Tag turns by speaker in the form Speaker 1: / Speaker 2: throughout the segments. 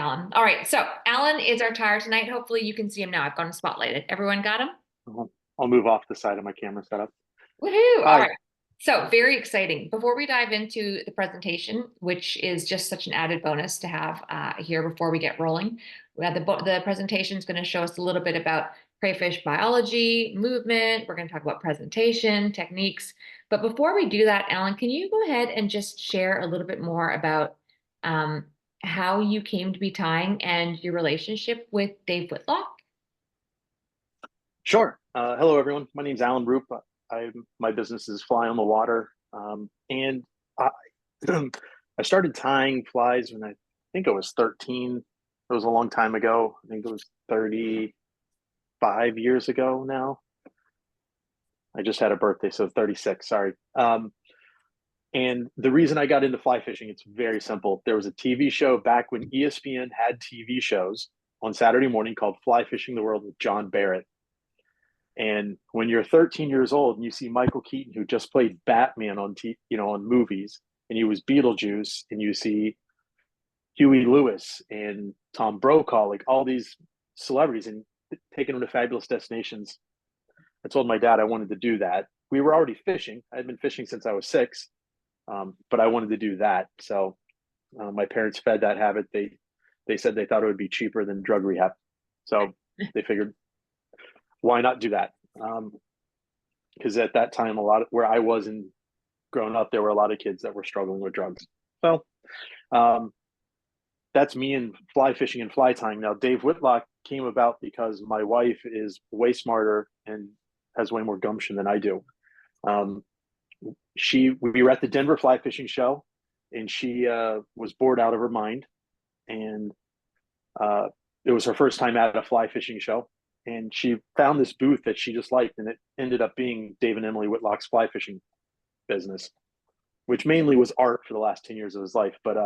Speaker 1: Alan. All right, so Alan is our tire tonight. Hopefully you can see him now. I've got him spotlighted. Everyone got him?
Speaker 2: I'll move off the side of my camera setup.
Speaker 1: Woohoo! All
Speaker 2: Hi.
Speaker 1: right. So very exciting. Before we dive into the presentation, which is just such an added bonus to have here before we get rolling, we have the presentation is going to show us a little bit about crayfish biology, movement. We're going to talk about presentation, techniques. But before we do that, Alan, can you go ahead and just share a little bit more about how you came to be tying and your relationship with Dave Whitlock?
Speaker 2: Sure. Hello, everyone. My name's Alan Rup. My business is Fly on the Water. And I, I started tying flies when I think I was 13. It was a long time ago. I think it was 35 years ago now. I just had a birthday, so 36, sorry. And the reason I got into fly fishing, it's very simple. There was a TV show back when ESPN had TV shows on Saturday morning called Fly Fishing the World with John Barrett. And when you're 13 years old and you see Michael Keaton, who just played Batman on on movies, and he was Beetlejuice, and you see Huey Lewis and Tom Brokaw, like all these celebrities, and taking them to fabulous destinations, I told my dad I wanted to do that. We were already fishing. I'd been fishing since I was 6, but I wanted to do that. So my parents fed that habit. They said they thought it would be cheaper than drug rehab, so they figured, why not do that? Because at that time, a lot of where I was in growing up, there were a lot of kids that were struggling with drugs. So that's me and fly fishing and fly tying. Now, Dave Whitlock came about because my wife is way smarter and has way more gumption than I do. We were at the Denver Fly Fishing Show, and she was bored out of her mind, and it was her first time at a fly fishing show. And she found this booth that she just liked, and it ended up being Dave and Emily Whitlock's fly fishing business, which mainly was art for the last 10 years of his life. But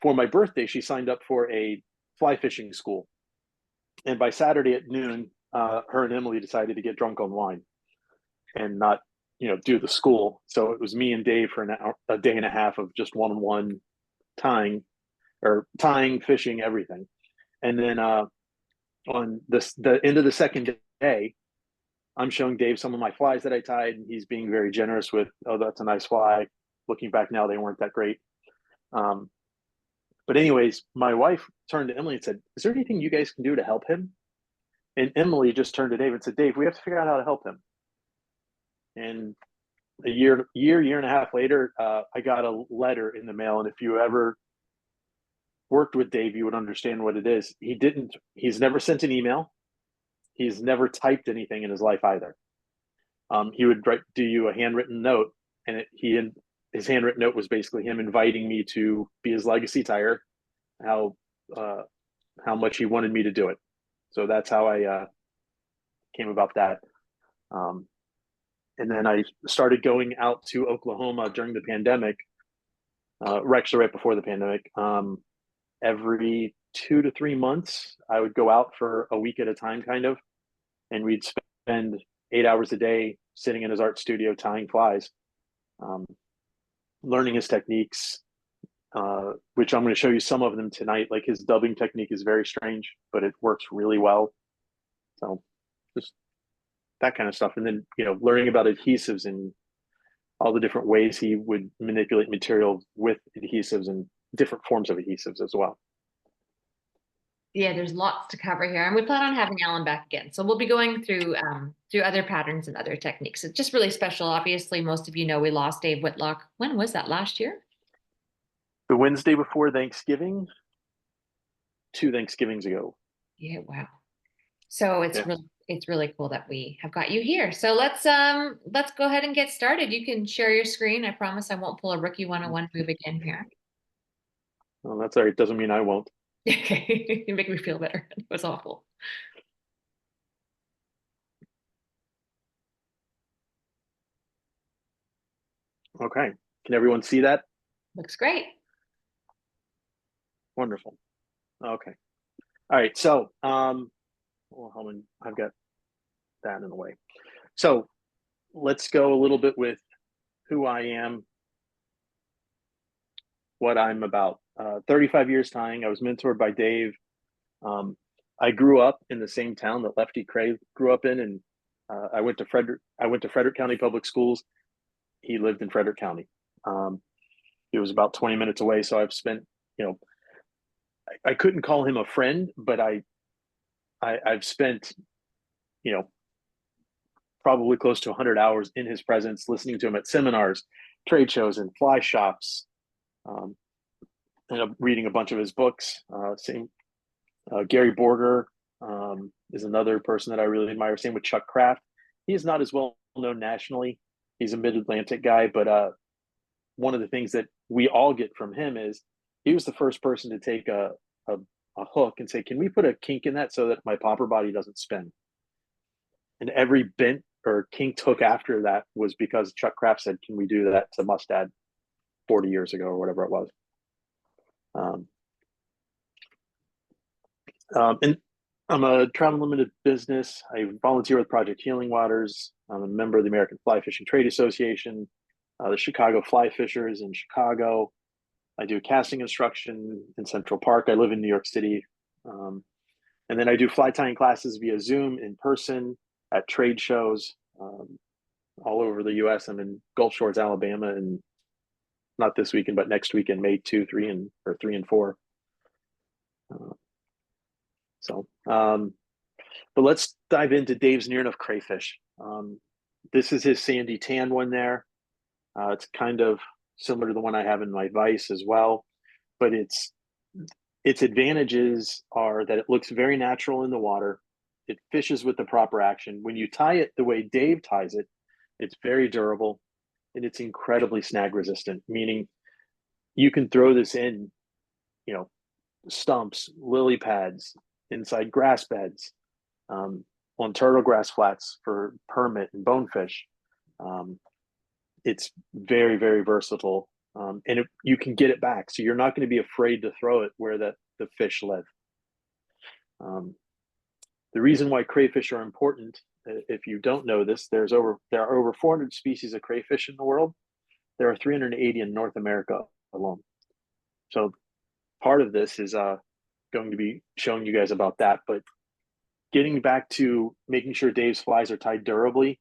Speaker 2: for my birthday, she signed up for a fly fishing school. And by Saturday at noon, her and Emily decided to get drunk on wine and not, do the school. So it was me and Dave for a day and a half of just one-on-one tying, fishing, everything. And then on the end of the second day, I'm showing Dave some of my flies that I tied, and he's being very generous with, oh, that's a nice fly. Looking back now, they weren't that great. But anyways, my wife turned to Emily and said, is there anything you guys can do to help him? And Emily just turned to Dave and said, Dave, we have to figure out how to help him. And a year and a half later, I got a letter in the mail. And if you ever worked with Dave, you would understand what it is. He's never sent an email. He's never typed anything in his life either. He would do you a handwritten note, and his handwritten note was basically him inviting me to be his legacy tire, how much he wanted me to do it. So that's how I came about that. And then I started going out to Oklahoma during the pandemic, actually right before the pandemic. Every 2 to 3 months, I would go out for a week at a time, kind of, and we'd spend 8 hours a day sitting in his art studio tying flies, learning his techniques, which I'm going to show you some of them tonight. Like his dubbing technique is very strange, but it works really well. So just that kind of stuff. And then, learning about adhesives and all the different ways he would manipulate material with adhesives and different forms of adhesives as well.
Speaker 1: Yeah, there's lots to cover here, and we plan on having Alan back again. So we'll be going through other patterns and other techniques. It's just really special. Obviously, most of you know we lost Dave Whitlock. When was that? Last year?
Speaker 2: The Wednesday before Thanksgiving, 2 Thanksgivings ago.
Speaker 1: Yeah, wow. So it's really cool that we have got you here. So let's go ahead and get started. You can share your screen. I promise I won't pull a rookie 101 move again here.
Speaker 2: Well, that's all right. Doesn't mean I won't.
Speaker 1: Okay, you make me feel better. It was awful.
Speaker 2: Okay. Can everyone see that?
Speaker 1: Looks great.
Speaker 2: Wonderful. Okay. All right. So, well, hold on. I've got that in the way. So let's go a little bit with who I am. what I'm about. 35 years tying. I was mentored by Dave. I grew up in the same town that Lefty Cray grew up in, and I went to Frederick County Public Schools. He lived in Frederick County. It was about 20 minutes away, so I've spent, you know, I couldn't call him a friend, but I've spent, you know, probably close to 100 hours in his presence, listening to him at seminars, trade shows, and fly shops. And I'm reading a bunch of his books. Gary Borger is another person that I really admire. Same with Chuck Kraft. He is not as well known nationally. He's a Mid-Atlantic guy, but one of the things that we all get from him is he was the first person to take a hook and say, "Can we put a kink in that so that my popper body doesn't spin?" And every bent or kinked hook after that was because Chuck Kraft said, "Can we do that to Mustad 40 years ago," or whatever it was. And I'm a travel limited business. I volunteer with Project Healing Waters. I'm a member of the American Fly Fishing Trade Association, the Chicago Fly Fishers in Chicago. I do casting instruction in Central Park. I live in New York City. And then I do fly tying classes via Zoom in person at trade shows all over the US. I'm in Gulf Shores, Alabama, and not this weekend, but next weekend, May 2, 3, and 4. But let's dive into Dave's NearNuff Crayfish. This is his sandy tan one there. It's kind of similar to the one I have in my vise as well, but its advantages are that it looks very natural in the water. It fishes with the proper action. When you tie it the way Dave ties it, it's very durable and it's incredibly snag resistant, meaning you can throw this in, you know, stumps, lily pads, inside grass beds, on turtle grass flats for permit and bonefish. It's very, very versatile. And you can get it back. So you're not going to be afraid to throw it where the fish live. The reason why crayfish are important, if you don't know this, there are over 400 species of crayfish in the world. There are 380 in North America alone. So part of this is going to be showing you guys about that. But getting back to making sure Dave's flies are tied durably,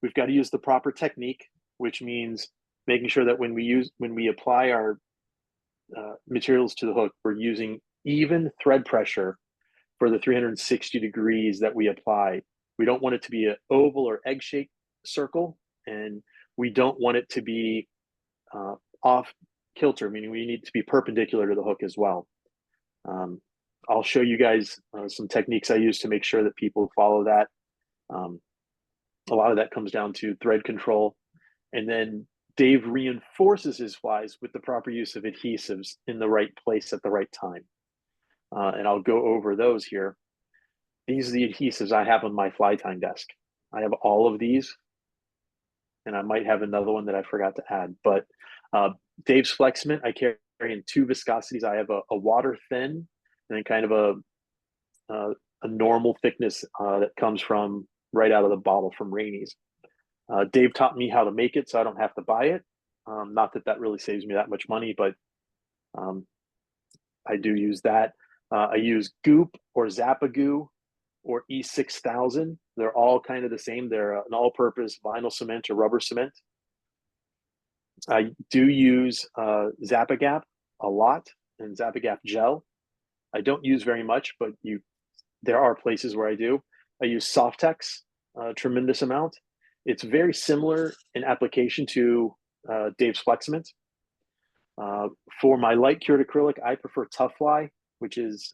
Speaker 2: we've got to use the proper technique, which means making sure that when we apply our materials to the hook, we're using even thread pressure for the 360 degrees that we apply. We don't want it to be an oval or egg-shaped circle, and we don't want it to be off kilter, meaning we need to be perpendicular to the hook as well. I'll show you guys some techniques I use to make sure that people follow that. A lot of that comes down to thread control. And then Dave reinforces his flies with the proper use of adhesives in the right place at the right time. And I'll go over those here. These are the adhesives I have on my fly tying desk. I have all of these, and I might have another one that I forgot to add. But Dave's Flex Mint, I carry in 2 viscosities. I have a water thin and then kind of a normal thickness that comes from right out of the bottle from Rainey's. Dave taught me how to make it so I don't have to buy it. Not that really saves me that much money, but I do use that. I use Goop or Zappa-Goo or E6000. They're all kind of the same. They're an all-purpose vinyl cement or rubber cement. I do use Zap-A-Gap a lot and Zap-A-Gap gel. I don't use very much, but there are places where I do. I use Softex a tremendous amount. It's very similar in application to Dave's Flex Mint. For my light cured acrylic, I prefer Tough Fly, which is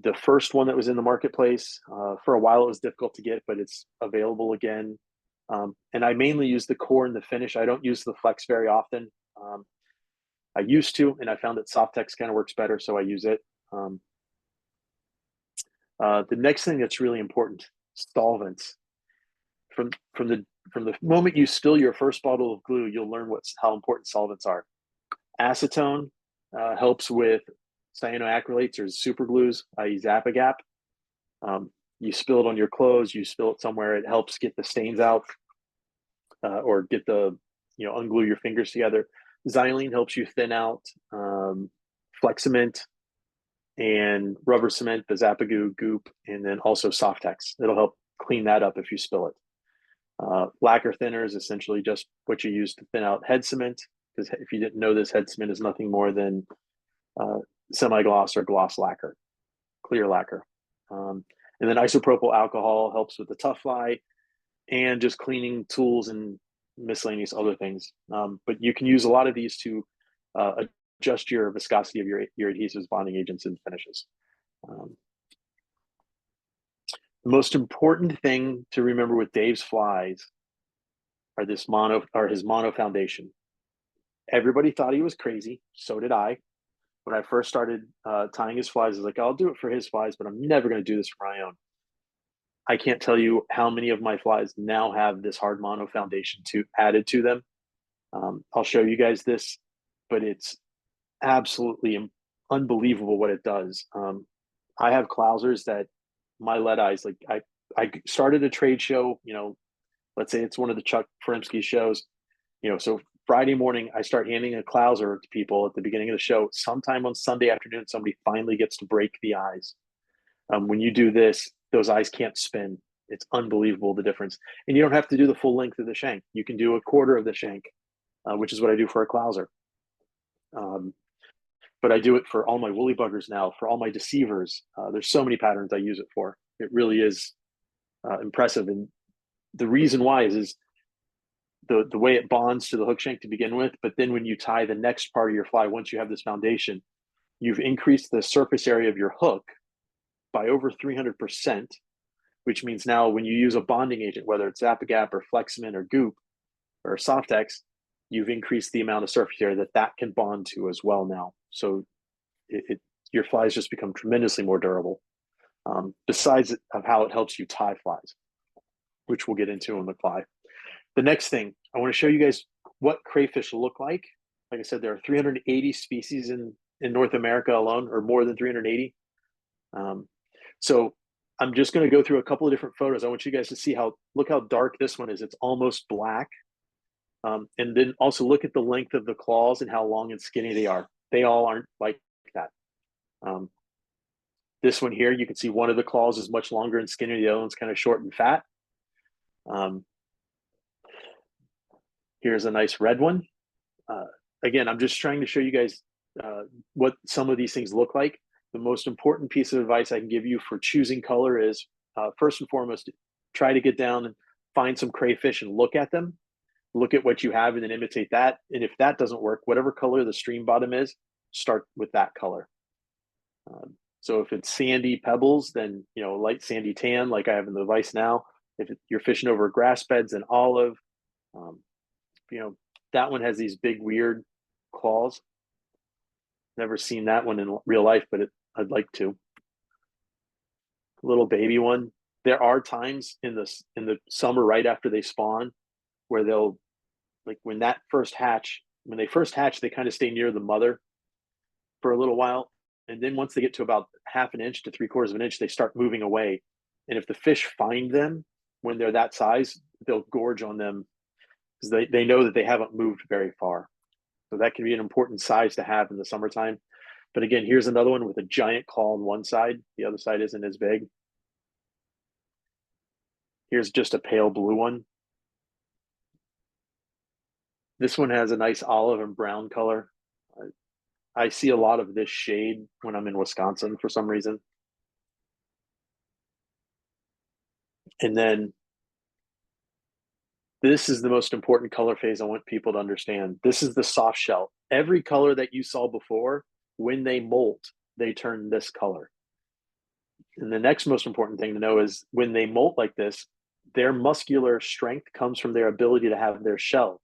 Speaker 2: the first one that was in the marketplace. For a while, it was difficult to get, but it's available again. And I mainly use the core and the finish. I don't use the flex very often. I used to, and I found that Softex kind of works better, so I use it. The next thing that's really important, solvents. From the moment you spill your first bottle of glue, you'll learn how important solvents are. Acetone helps with cyanoacrylates or super glues, i.e. Zap-A-Gap. You spill it on your clothes, you spill it somewhere, it helps get the stains out or get unglue your fingers together. Xylene helps you thin out. Flex cement and rubber cement, the Zapagoo goop, and then also Softex. It'll help clean that up if you spill it. Lacquer thinner is essentially just what you use to thin out head cement, because if you didn't know this, head cement is nothing more than semi-gloss or gloss lacquer, clear lacquer. And then isopropyl alcohol helps with the tough fly and just cleaning tools and miscellaneous other things. But you can use a lot of these to adjust your viscosity of your adhesives, bonding agents, and finishes. The most important thing to remember with Dave's flies are his mono foundation. Everybody thought he was crazy. So did I. When I first started tying his flies, I was like, I'll do it for his flies, but I'm never going to do this for my own. I can't tell you how many of my flies now have this hard mono foundation added to them. I'll show you guys this, but it's absolutely unbelievable what it does. I have Klausers that my lead eyes, like I started a trade show, let's say it's one of the Chuck Furimsky shows, so Friday morning, I start handing a Klauser to people at the beginning of the show. Sometime on Sunday afternoon, somebody finally gets to break the eyes. When you do this, those eyes can't spin. It's unbelievable, the difference. And you don't have to do the full length of the shank. You can do a quarter of the shank, which is what I do for a Klauser. But I do it for all my woolly buggers now, for all my deceivers. There's so many patterns I use it for. It really is impressive. And the reason why is the way it bonds to the hook shank to begin with, but then when you tie the next part of your fly, once you have this foundation, you've increased the surface area of your hook by over 300%, which means now when you use a bonding agent, whether it's Zap-A-Gap or Flexman or Goop or Softex, you've increased the amount of surface area that can bond to as well now. So your flies just become tremendously more durable. Besides of how it helps you tie flies, which we'll get into on the fly. The next thing, I want to show you guys what crayfish look like. Like I said, there are 380 species in North America alone, or more than 380. So I'm just going to go through a couple of different photos. I want you guys to see look how dark this one is. It's almost black. And then also look at the length of the claws and how long and skinny they are. They all aren't like that. This one here, you can see one of the claws is much longer and skinnier. The other one's kind of short and fat. Here's a nice red one. Again, I'm just trying to show you guys what some of these things look like. The most important piece of advice I can give you for choosing color is, first and foremost, try to get down and find some crayfish and look at them. Look at what you have and then imitate that. And if that doesn't work, whatever color the stream bottom is, start with that color. So if it's sandy pebbles, then light sandy tan like I have in the vise now. If you're fishing over grass beds and olive, that one has these big weird claws. Never seen that one in real life, but I'd like to. Little baby one. There are times in the summer right after they spawn where they'll, like when they first hatch, they kind of stay near the mother for a little while. And then once they get to about half an inch to 3/4 of an inch, they start moving away. And if the fish find them when they're that size, they'll gorge on them because they know that they haven't moved very far. So that can be an important size to have in the summertime. But again, here's another one with a giant claw on one side. The other side isn't as big. Here's just a pale blue one. This one has a nice olive and brown color. I see a lot of this shade when I'm in Wisconsin for some reason. And then this is the most important color phase I want people to understand. This is the soft shell. Every color that you saw before, when they molt, they turn this color. And the next most important thing to know is when they molt like this, their muscular strength comes from their ability to have their shell.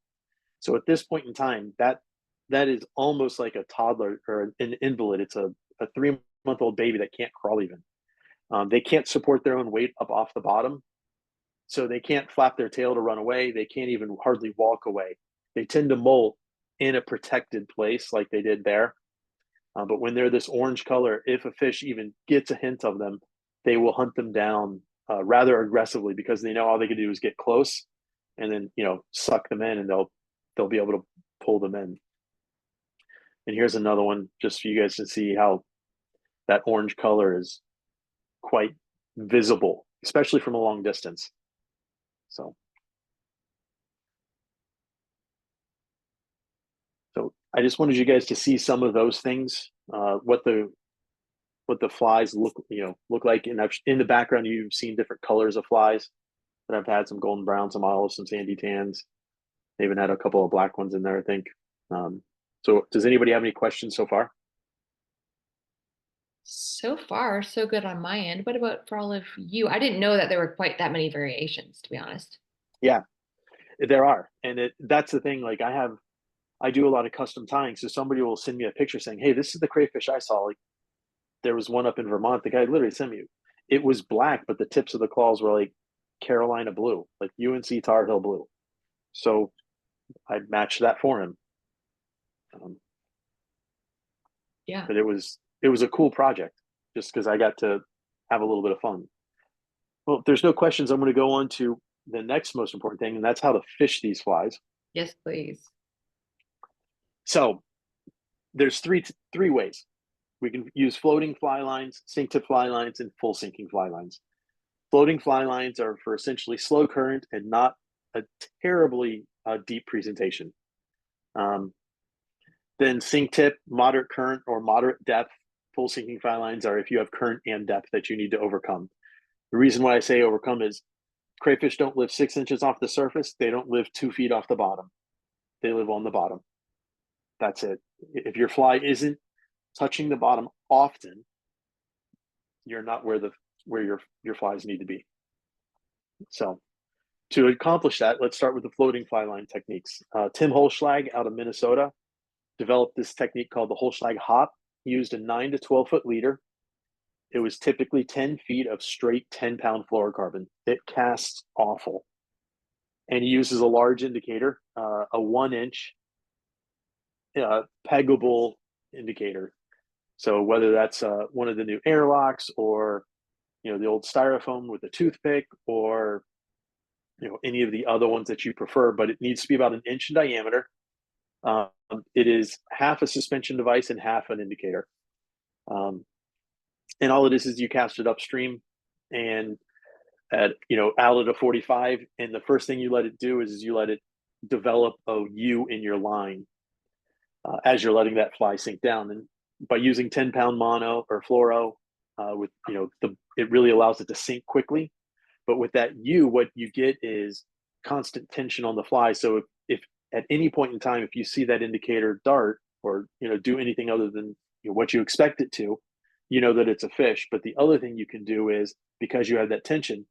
Speaker 2: So at this point in time, that is almost like a toddler or an invalid. It's a 3-month-old baby that can't crawl even. They can't support their own weight up off the bottom. So they can't flap their tail to run away. They can't even hardly walk away. They tend to molt in a protected place like they did there. But when they're this orange color, if a fish even gets a hint of them, they will hunt them down rather aggressively because they know all they can do is get close and then suck them in, and they'll be able to pull them in. And here's another one just for you guys to see how that orange color is quite visible, especially from a long distance. So, so I just wanted you guys to see some of those things, what the flies look like. And in the background, you've seen different colors of flies. But I've had some golden browns, some olives, some sandy tans. I even had a couple of black ones in there, I think. So does anybody have any questions so far?
Speaker 1: So far, so good on my end. What about for all of you? I didn't know that there were quite that many variations, to be honest.
Speaker 2: Yeah, there are. And that's the thing. Like I do a lot of custom tying. So somebody will send me a picture saying, hey, this is the crayfish I saw. Like there was one up in Vermont. The guy literally sent me, it was black, but the tips of the claws were like Carolina blue, like UNC Tar Heel blue. So I matched that for him.
Speaker 1: Yeah.
Speaker 2: But it was a cool project just because I got to have a little bit of fun. Well, if there's no questions, I'm going to go on to the next most important thing, and that's how to fish these flies.
Speaker 1: Yes, please.
Speaker 2: So there's three ways. We can use floating fly lines, sink tip fly lines, and full sinking fly lines. Floating fly lines are for essentially slow current and not a terribly deep presentation. Then sink tip, moderate current or moderate depth, full sinking fly lines are if you have current and depth that you need to overcome. The reason why I say overcome is crayfish don't live 6 inches off the surface. They don't live 2 feet off the bottom. They live on the bottom. That's it. If your fly isn't touching the bottom often, you're not where your flies need to be. So to accomplish that, let's start with the floating fly line techniques. Tim Holschlag out of Minnesota developed this technique called the Holschlag hop. He used a 9 to 12 foot leader. It was typically 10 feet of straight 10-pound fluorocarbon. It casts awful. And he uses a large indicator, a 1-inch peggable indicator. So whether that's one of the new airlocks or the old styrofoam with a toothpick or any of the other ones that you prefer, but it needs to be about 1 inch in diameter. It is half a suspension device and half an indicator. And all it is you cast it upstream and out at a 45. And the first thing you let it do is you let it develop a U in your line as you're letting that fly sink down. And by using 10-pound mono or fluoro, with it really allows it to sink quickly. But with that U, what you get is constant tension on the fly. So if at any point in time, if you see that indicator dart or do anything other than what you expect it to, you know that it's a fish. But the other thing you can do is, because you have that tension,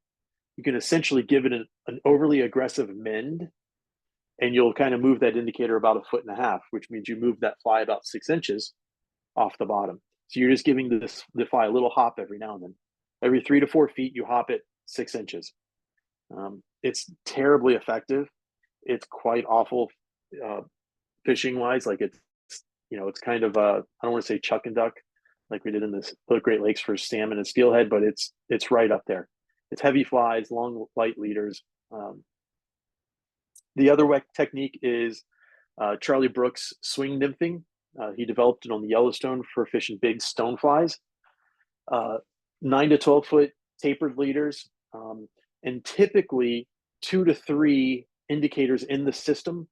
Speaker 2: you can essentially give it an overly aggressive mend, and you'll kind of move that indicator about 1.5 feet, which means you move that fly about 6 inches off the bottom. So you're just giving the fly a little hop every now and then. Every 3 to 4 feet, you hop it 6 inches. It's terribly effective. It's quite awful fishing wise. Like it's kind of I don't want to say chuck and duck like we did in the Great Lakes for salmon and steelhead, but it's right up there. It's heavy flies, long light leaders. The other technique is Charlie Brooks swing nymphing. He developed it on the Yellowstone for fishing big stoneflies. 9 to 12 foot tapered leaders, and typically 2 to 3 indicators in the system,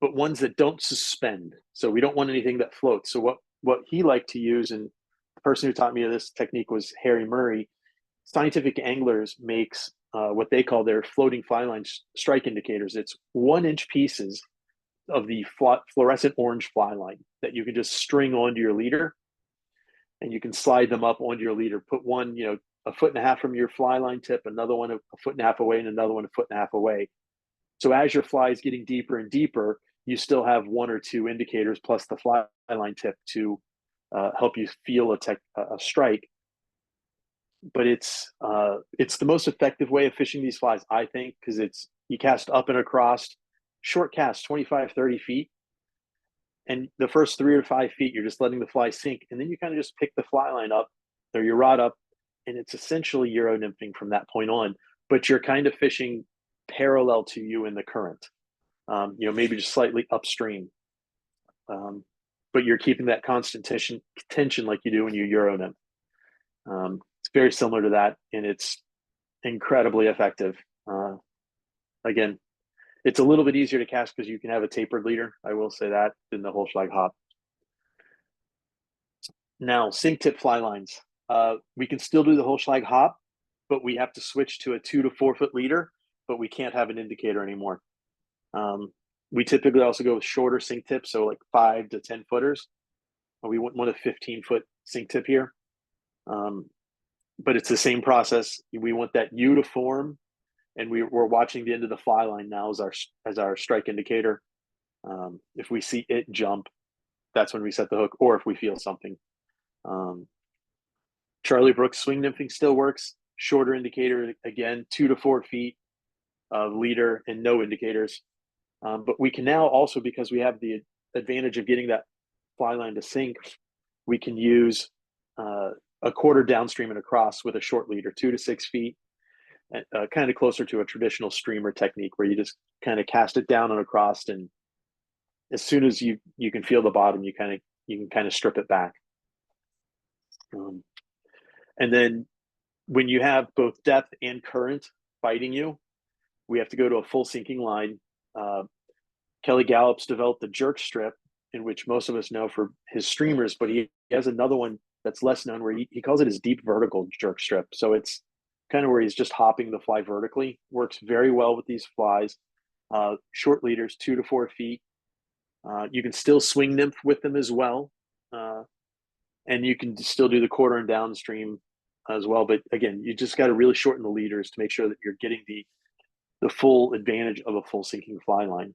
Speaker 2: but ones that don't suspend. So we don't want anything that floats. So what he liked to use, and the person who taught me this technique was Harry Murray. Scientific Anglers makes what they call their floating fly line strike indicators. It's 1-inch pieces of the fluorescent orange fly line that you can just string onto your leader, and you can slide them up onto your leader. Put one, 1.5 feet from your fly line tip, another one 1.5 feet away, and another one 1.5 feet away. So as your fly is getting deeper and deeper, you still have 1 or 2 indicators plus the fly line tip to help you feel a strike. But it's the most effective way of fishing these flies, I think, because you cast up and across, short cast, 25, 30 feet. And the first 3 or 5 feet, you're just letting the fly sink. And then you kind of just pick the fly line up or your rod up, and it's essentially Euro nymphing from that point on. But you're kind of fishing parallel to you in the current, maybe just slightly upstream. but you're keeping that constant tension like you do when you Euro nymph. It's very similar to that, and it's incredibly effective. Again, it's a little bit easier to cast because you can have a tapered leader, I will say that, than the Holschlag hop. Now, sink tip fly lines. We can still do the Holschlag hop, but we have to switch to a 2 to 4 foot leader, but we can't have an indicator anymore. We typically also go with shorter sink tips, so like 5 to 10 footers. We wouldn't want a 15-foot sink tip here. But it's the same process. We want that U to form, and we're watching the end of the fly line now as our strike indicator. If we see it jump, that's when we set the hook, or if we feel something. Charlie Brooks swing nymphing still works. Shorter indicator, again, 2 to 4 feet of leader and no indicators. But we can now also, because we have the advantage of getting that fly line to sink, we can use a quarter downstream and across with a short leader, 2 to 6 feet, kind of closer to a traditional streamer technique where you just kind of cast it down and across, and as soon as you can feel the bottom, you can kind of strip it back. And then when you have both depth and current fighting you, we have to go to a full sinking line. Kelly Gallup's developed the jerk strip, in which most of us know for his streamers, but he has another one that's less known where he calls it his deep vertical jerk strip. So it's kind of where he's just hopping the fly vertically. Works very well with these flies. Short leaders, 2 to 4 feet. You can still swing nymph with them as well. And you can still do the quarter and downstream as well. But again, you just got to really shorten the leaders to make sure that you're getting the full advantage of a full sinking fly line.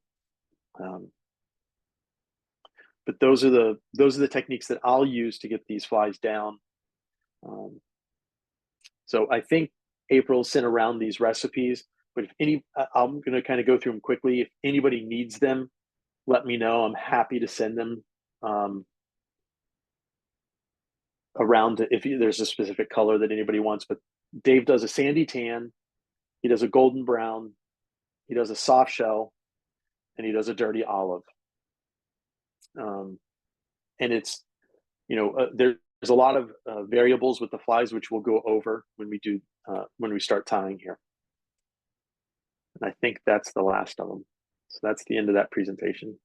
Speaker 2: But those are the techniques that I'll use to get these flies down. So I think April sent around these recipes, but I'm going to kind of go through them quickly. If anybody needs them, let me know. I'm happy to send them around if there's a specific color that anybody wants. But Dave does a sandy tan, he does a golden brown, he does a soft shell, and he does a dirty olive. And it's, there's a lot of variables with the flies, which we'll go over when we start tying here. And I think that's the last of them. So that's the end of that presentation.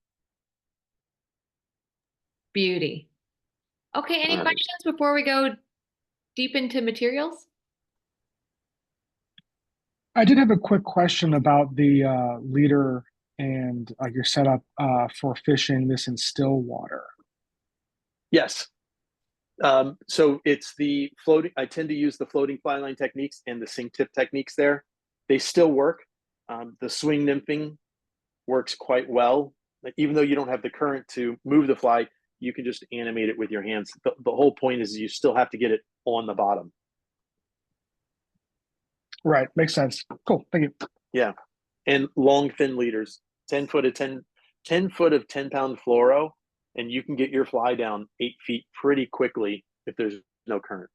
Speaker 1: Beauty. Okay, any questions before we go deep into materials?
Speaker 3: I did have a quick question about the leader and your setup for fishing this in still water.
Speaker 2: Yes. So it's the floating. I tend to use the floating fly line techniques and the sink tip techniques there. They still work. The swing nymphing works quite well. Like, even though you don't have the current to move the fly, you can just animate it with your hands. The whole point is you still have to get it on the bottom.
Speaker 3: Right. Makes sense. Cool. Thank you.
Speaker 2: Yeah. And long, thin leaders, 10 foot of 10 10-pound fluoro, and you can get your fly down 8 feet pretty quickly if there's no current.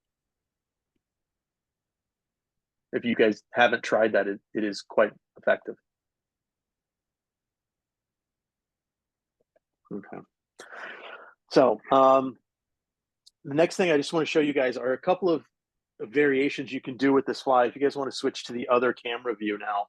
Speaker 2: If you guys haven't tried that, it is quite effective. Okay. So the next thing I just want to show you guys are a couple of variations you can do with this fly. If you guys want to switch to the other camera view now.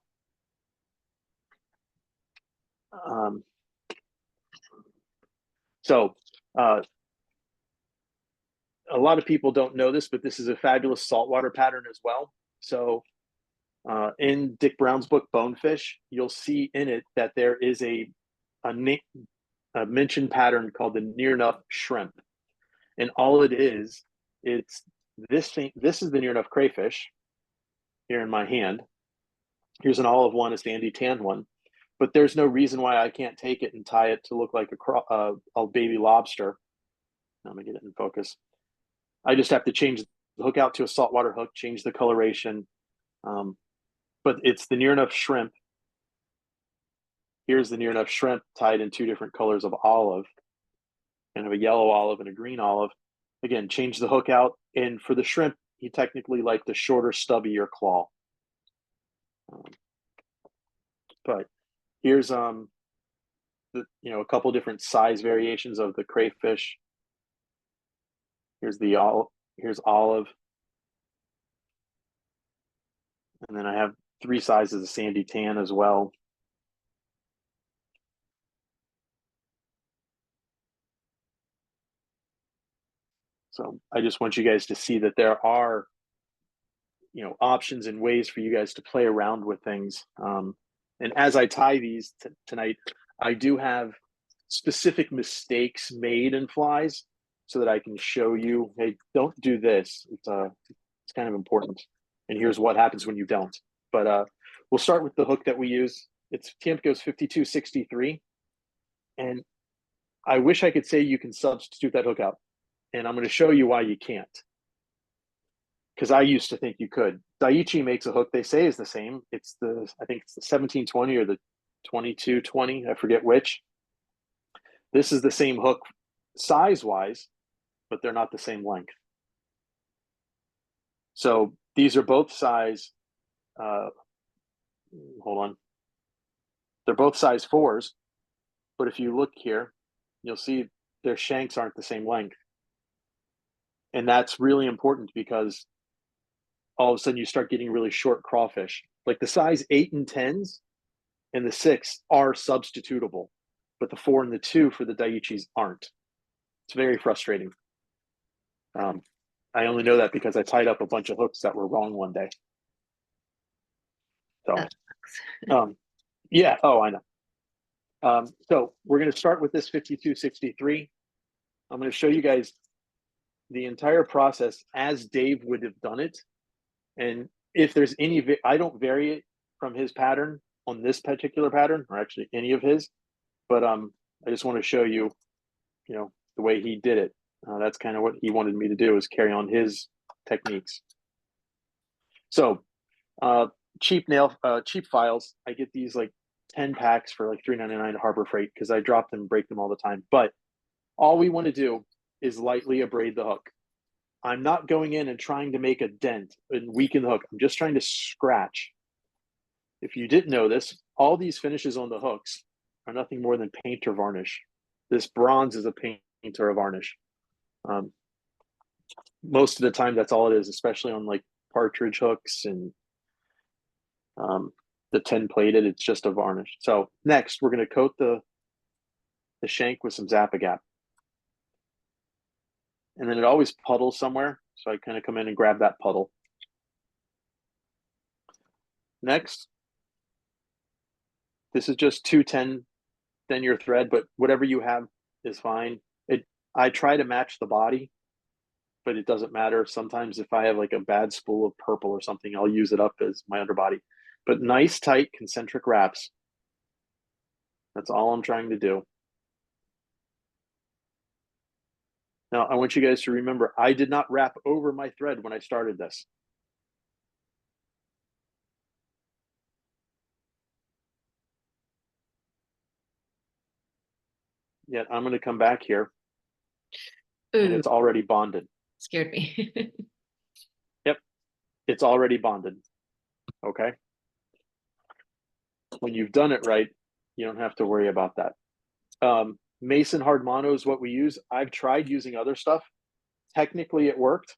Speaker 2: A lot of people don't know this, but this is a fabulous saltwater pattern as well. So in Dick Brown's book, Bonefish, you'll see in it that there is a mentioned pattern called the NearNuff shrimp. And all it is, it's this thing. This is the NearNuff crayfish here in my hand. Here's an olive one, a sandy tan one. But there's no reason why I can't take it and tie it to look like a baby lobster. I'm gonna get it in focus. I just have to change the hook out to a saltwater hook, change the coloration. But it's the NearNuff shrimp. Here's the NearNuff shrimp tied in 2 different colors of olive, kind of a yellow olive and a green olive. Again, change the hook out. And for the shrimp, you technically like the shorter, stubbier claw. But here's the, a couple different size variations of the crayfish. Here's here's olive. And then I have 3 sizes of sandy tan as well. So I just want you guys to see that there are, options and ways for you guys to play around with things. And as I tie these tonight, I do have specific mistakes made in flies so that I can show you, hey, don't do this. It's kind of important. And here's what happens when you don't. But we'll start with the hook that we use. It's Tiemco's 5263. And I wish I could say you can substitute that hook out. And I'm going to show you why you can't. Because I used to think you could. Daiichi makes a hook they say is the same. I think it's the 1720 or the 2220. I forget which. This is the same hook size-wise, but they're not the same length. So these are both size, hold on. They're both size 4s, but if you look here, you'll see their shanks aren't the same length. And that's really important because all of a sudden you start getting really short crawfish. Like the size 8 and 10s and the 6 are substitutable, but the 4 and the 2 for the Daiichis aren't. It's very frustrating. I only know that because I tied up a bunch of hooks that were wrong one day. So, yeah. Oh, I know. So we're going to start with this 5263. I'm going to show you guys the entire process as Dave would have done it. And if there's any, I don't vary it from his pattern on this particular pattern, or actually any of his, but I just want to show you, the way he did it. That's kind of what he wanted me to do, is carry on his techniques. So cheap files, I get these like 10 packs for like $3.99 Harbor Freight because I drop them and break them all the time. But all we want to do is lightly abrade the hook. I'm not going in and trying to make a dent and weaken the hook. I'm just trying to scratch. If you didn't know this, all these finishes on the hooks are nothing more than paint or varnish. This bronze is a paint or a varnish. Most of the time, that's all it is, especially on like partridge hooks and the 10 plated, it's just a varnish. So next, we're going to coat the shank with some Zap-A-Gap. And then it always puddles somewhere. So I kind of come in and grab that puddle. Next, this is just 210 denier thread, but whatever you have is fine. I try to match the body, but it doesn't matter. Sometimes if I have like a bad spool of purple or something, I'll use it up as my underbody. But nice, tight, concentric wraps. That's all I'm trying to do. Now, I want you guys to remember, I did not wrap over my thread when I started this. Yet I'm going to come back here.
Speaker 1: Ooh,
Speaker 2: and it's already bonded.
Speaker 1: scared me.
Speaker 2: Yep, it's already bonded. Okay. When you've done it right, you don't have to worry about that. Mason hard mono is what we use. I've tried using other stuff. Technically, it worked.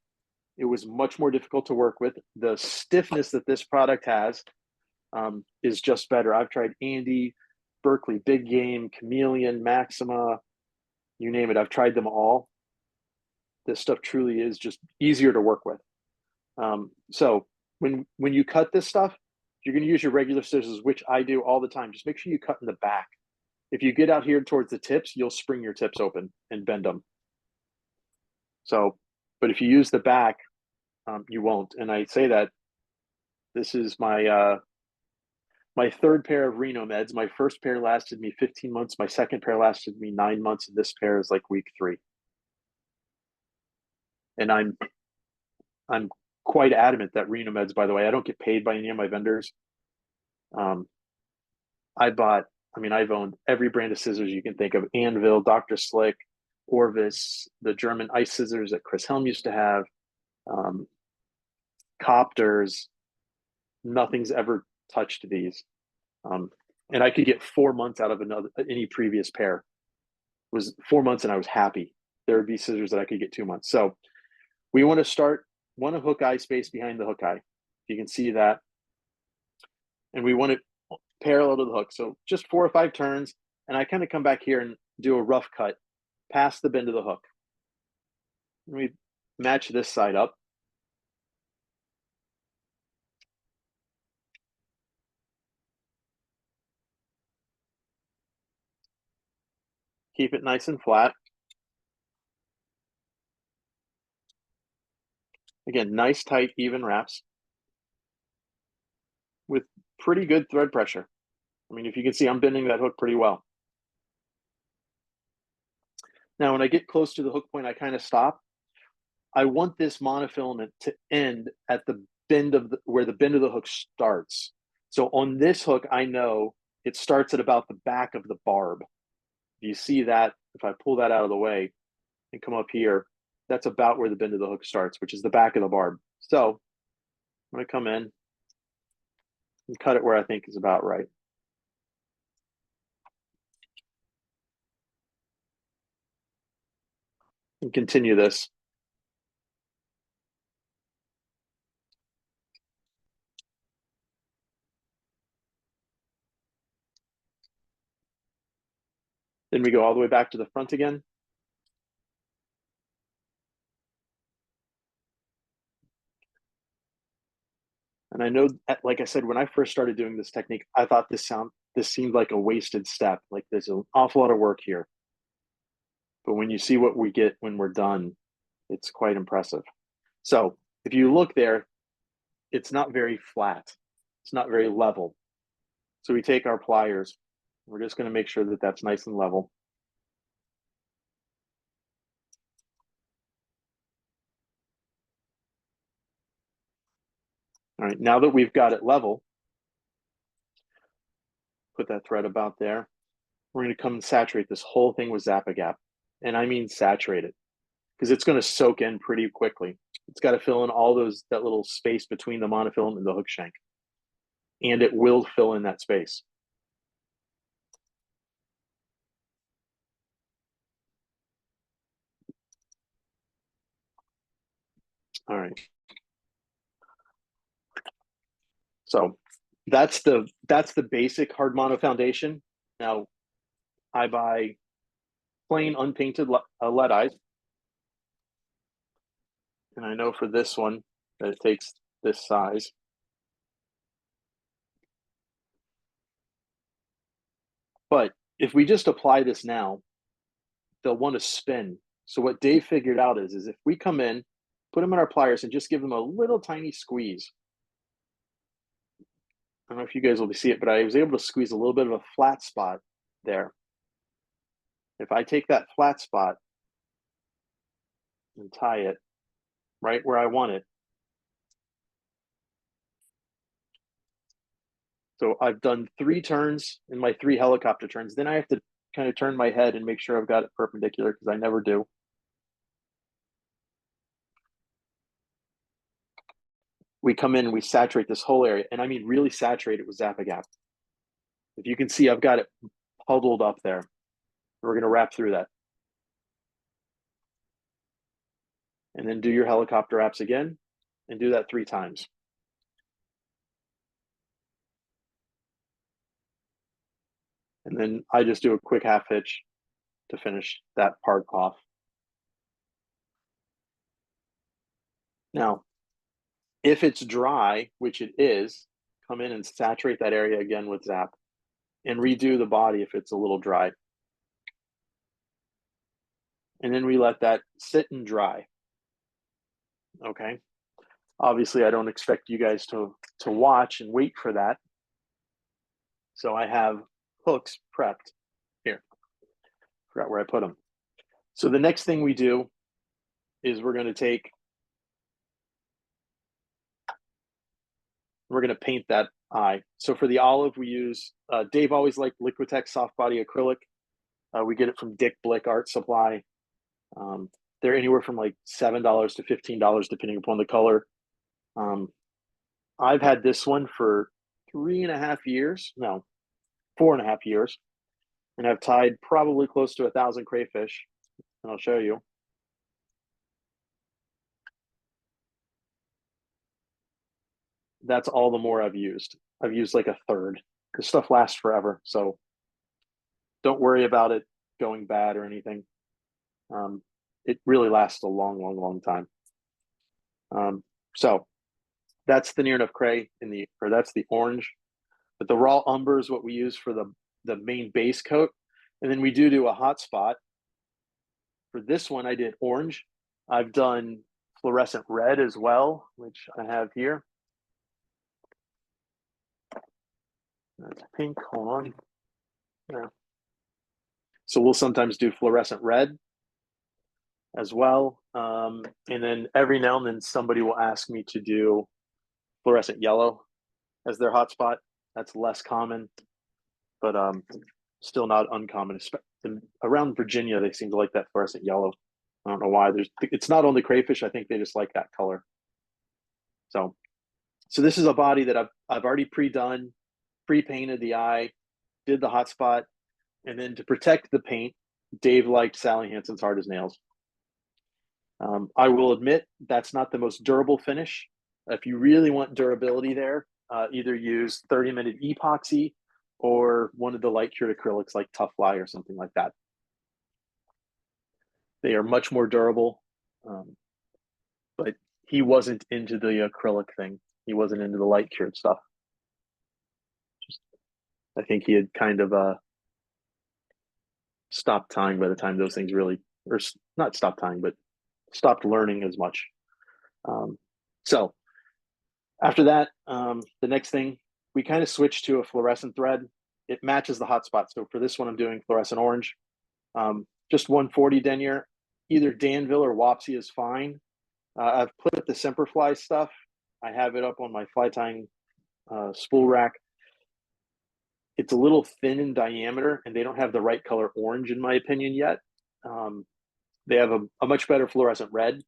Speaker 2: It was much more difficult to work with. The stiffness that this product has is just better. I've tried Andy, Berkeley, Big Game, Chameleon, Maxima, you name it. I've tried them all. This stuff truly is just easier to work with. So when you cut this stuff, you're going to use your regular scissors, which I do all the time. Just make sure you cut in the back. If you get out here towards the tips, you'll spring your tips open and bend them. So, but if you use the back, you won't. And I say that this is my my third pair of Reno meds. My first pair lasted me 15 months. My second pair lasted me 9 months. And this pair is like week 3. And I'm quite adamant that Reno meds, by the way, I don't get paid by any of my vendors. I've owned every brand of scissors you can think of: Anvil, Dr. Slick, Orvis, the German ice scissors that Chris Helm used to have, Copters. Nothing's ever touched these. And I could get 4 months out of any previous pair. It was 4 months and I was happy. There would be scissors that I could get 2 months. So we want to start one hook eye space behind the hook eye. You can see that. And we want it parallel to the hook. So just 4 or 5 turns. And I kind of come back here and do a rough cut past the bend of the hook. And we match this side up. Keep it nice and flat. Again, nice, tight, even wraps with pretty good thread pressure. I mean, if you can see, I'm bending that hook pretty well. Now, when I get close to the hook point, I kind of stop. I want this monofilament to end at the bend of where the bend of the hook starts. So on this hook, I know it starts at about the back of the barb. You see that if I pull that out of the way and come up here, that's about where the bend of the hook starts, which is the back of the barb. So I'm going to come in and cut it where I think is about right. And continue this. Then we go all the way back to the front again. And I know, like I said, when I first started doing this technique, I thought this seemed like a wasted step. Like there's an awful lot of work here. But when you see what we get when we're done, it's quite impressive. So if you look there, it's not very flat. It's not very level. So we take our pliers. We're just going to make sure that that's nice and level. All right, now that we've got it level, put that thread about there. We're going to come and saturate this whole thing with Zap-A-Gap. And I mean saturate it, because it's going to soak in pretty quickly. It's got to fill in all that little space between the monofilament and the hook shank. And it will fill in that space. All right. So that's the basic hard mono foundation. Now I buy plain unpainted lead eyes. And I know for this one that it takes this size. But if we just apply this now, they'll want to spin. So what Dave figured out is if we come in, put them in our pliers and just give them a little tiny squeeze. I don't know if you guys will see it, but I was able to squeeze a little bit of a flat spot there. If I take that flat spot and tie it right where I want it. So I've done 3 turns in my 3 helicopter turns. Then I have to kind of turn my head and make sure I've got it perpendicular, because I never do. We come in and we saturate this whole area. And I mean really saturate it with Zap-A-Gap. If you can see, I've got it puddled up there. We're going to wrap through that. And then do your helicopter wraps again and do that 3 times. And then I just do a quick half hitch to finish that part off. Now, if it's dry, which it is, come in and saturate that area again with Zap and redo the body if it's a little dry. And then we let that sit and dry. Okay. Obviously, I don't expect you guys to watch and wait for that. So I have hooks prepped here. Forgot where I put them. So the next thing we do is we're going to paint that eye. So for the olive, we use, Dave always liked Liquitex soft body acrylic. We get it from Dick Blick Art Supply. They're anywhere from like $7 to $15, depending upon the color. I've had this one for 3.5 years. No, 4.5 years, and I've tied probably close to 1,000 crayfish, and I'll show you. That's all the more I've used. I've used like a third. This stuff lasts forever, so don't worry about it going bad or anything. It really lasts a long, long, long time. So that's the NearNuff Cray that's the orange. But the raw umber is what we use for the main base coat. And then we do a hot spot. For this one, I did orange. I've done fluorescent red as well, which I have here. That's pink, hold on. Yeah. So we'll sometimes do fluorescent red as well. And then every now and then somebody will ask me to do fluorescent yellow as their hotspot. That's less common, but still not uncommon. Around Virginia, they seem to like that fluorescent yellow. I don't know why. It's not only crayfish. I think they just like that color. So this is a body that I've already pre-done, pre-painted the eye, did the hotspot, and then to protect the paint, Dave liked Sally Hansen's Hard as Nails. I will admit that's not the most durable finish. If you really want durability there, either use 30-minute epoxy or one of the light cured acrylics like Tough Fly or something like that. They are much more durable, but he wasn't into the acrylic thing. He wasn't into the light cured stuff. I think he had kind of stopped tying by the time those things really, or not stopped tying, but stopped learning as much. So after that, the next thing, we kind of switched to a fluorescent thread. It matches the hotspot. So for this one, I'm doing fluorescent orange. Just 140 denier. Either Danville or Wapsie is fine. I've put the Semperfli stuff. I have it up on my fly tying spool rack. It's a little thin in diameter, and they don't have the right color orange, in my opinion, yet. They have a much better fluorescent red.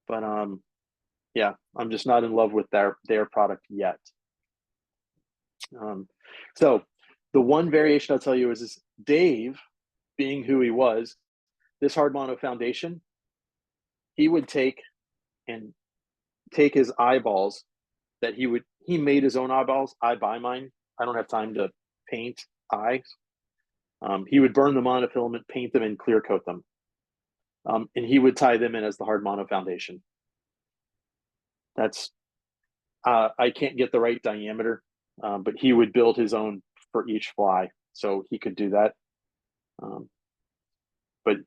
Speaker 2: But yeah, I'm just not in love with their product yet. So the one variation I'll tell you is Dave, being who he was, this hard mono foundation, he would take his eyeballs that he made his own eyeballs. I buy mine. I don't have time to paint eyes. He would burn the monofilament, paint them, and clear coat them. And he would tie them in as the hard mono foundation. That's I can't get the right diameter, but he would build his own for each fly, so he could do that. But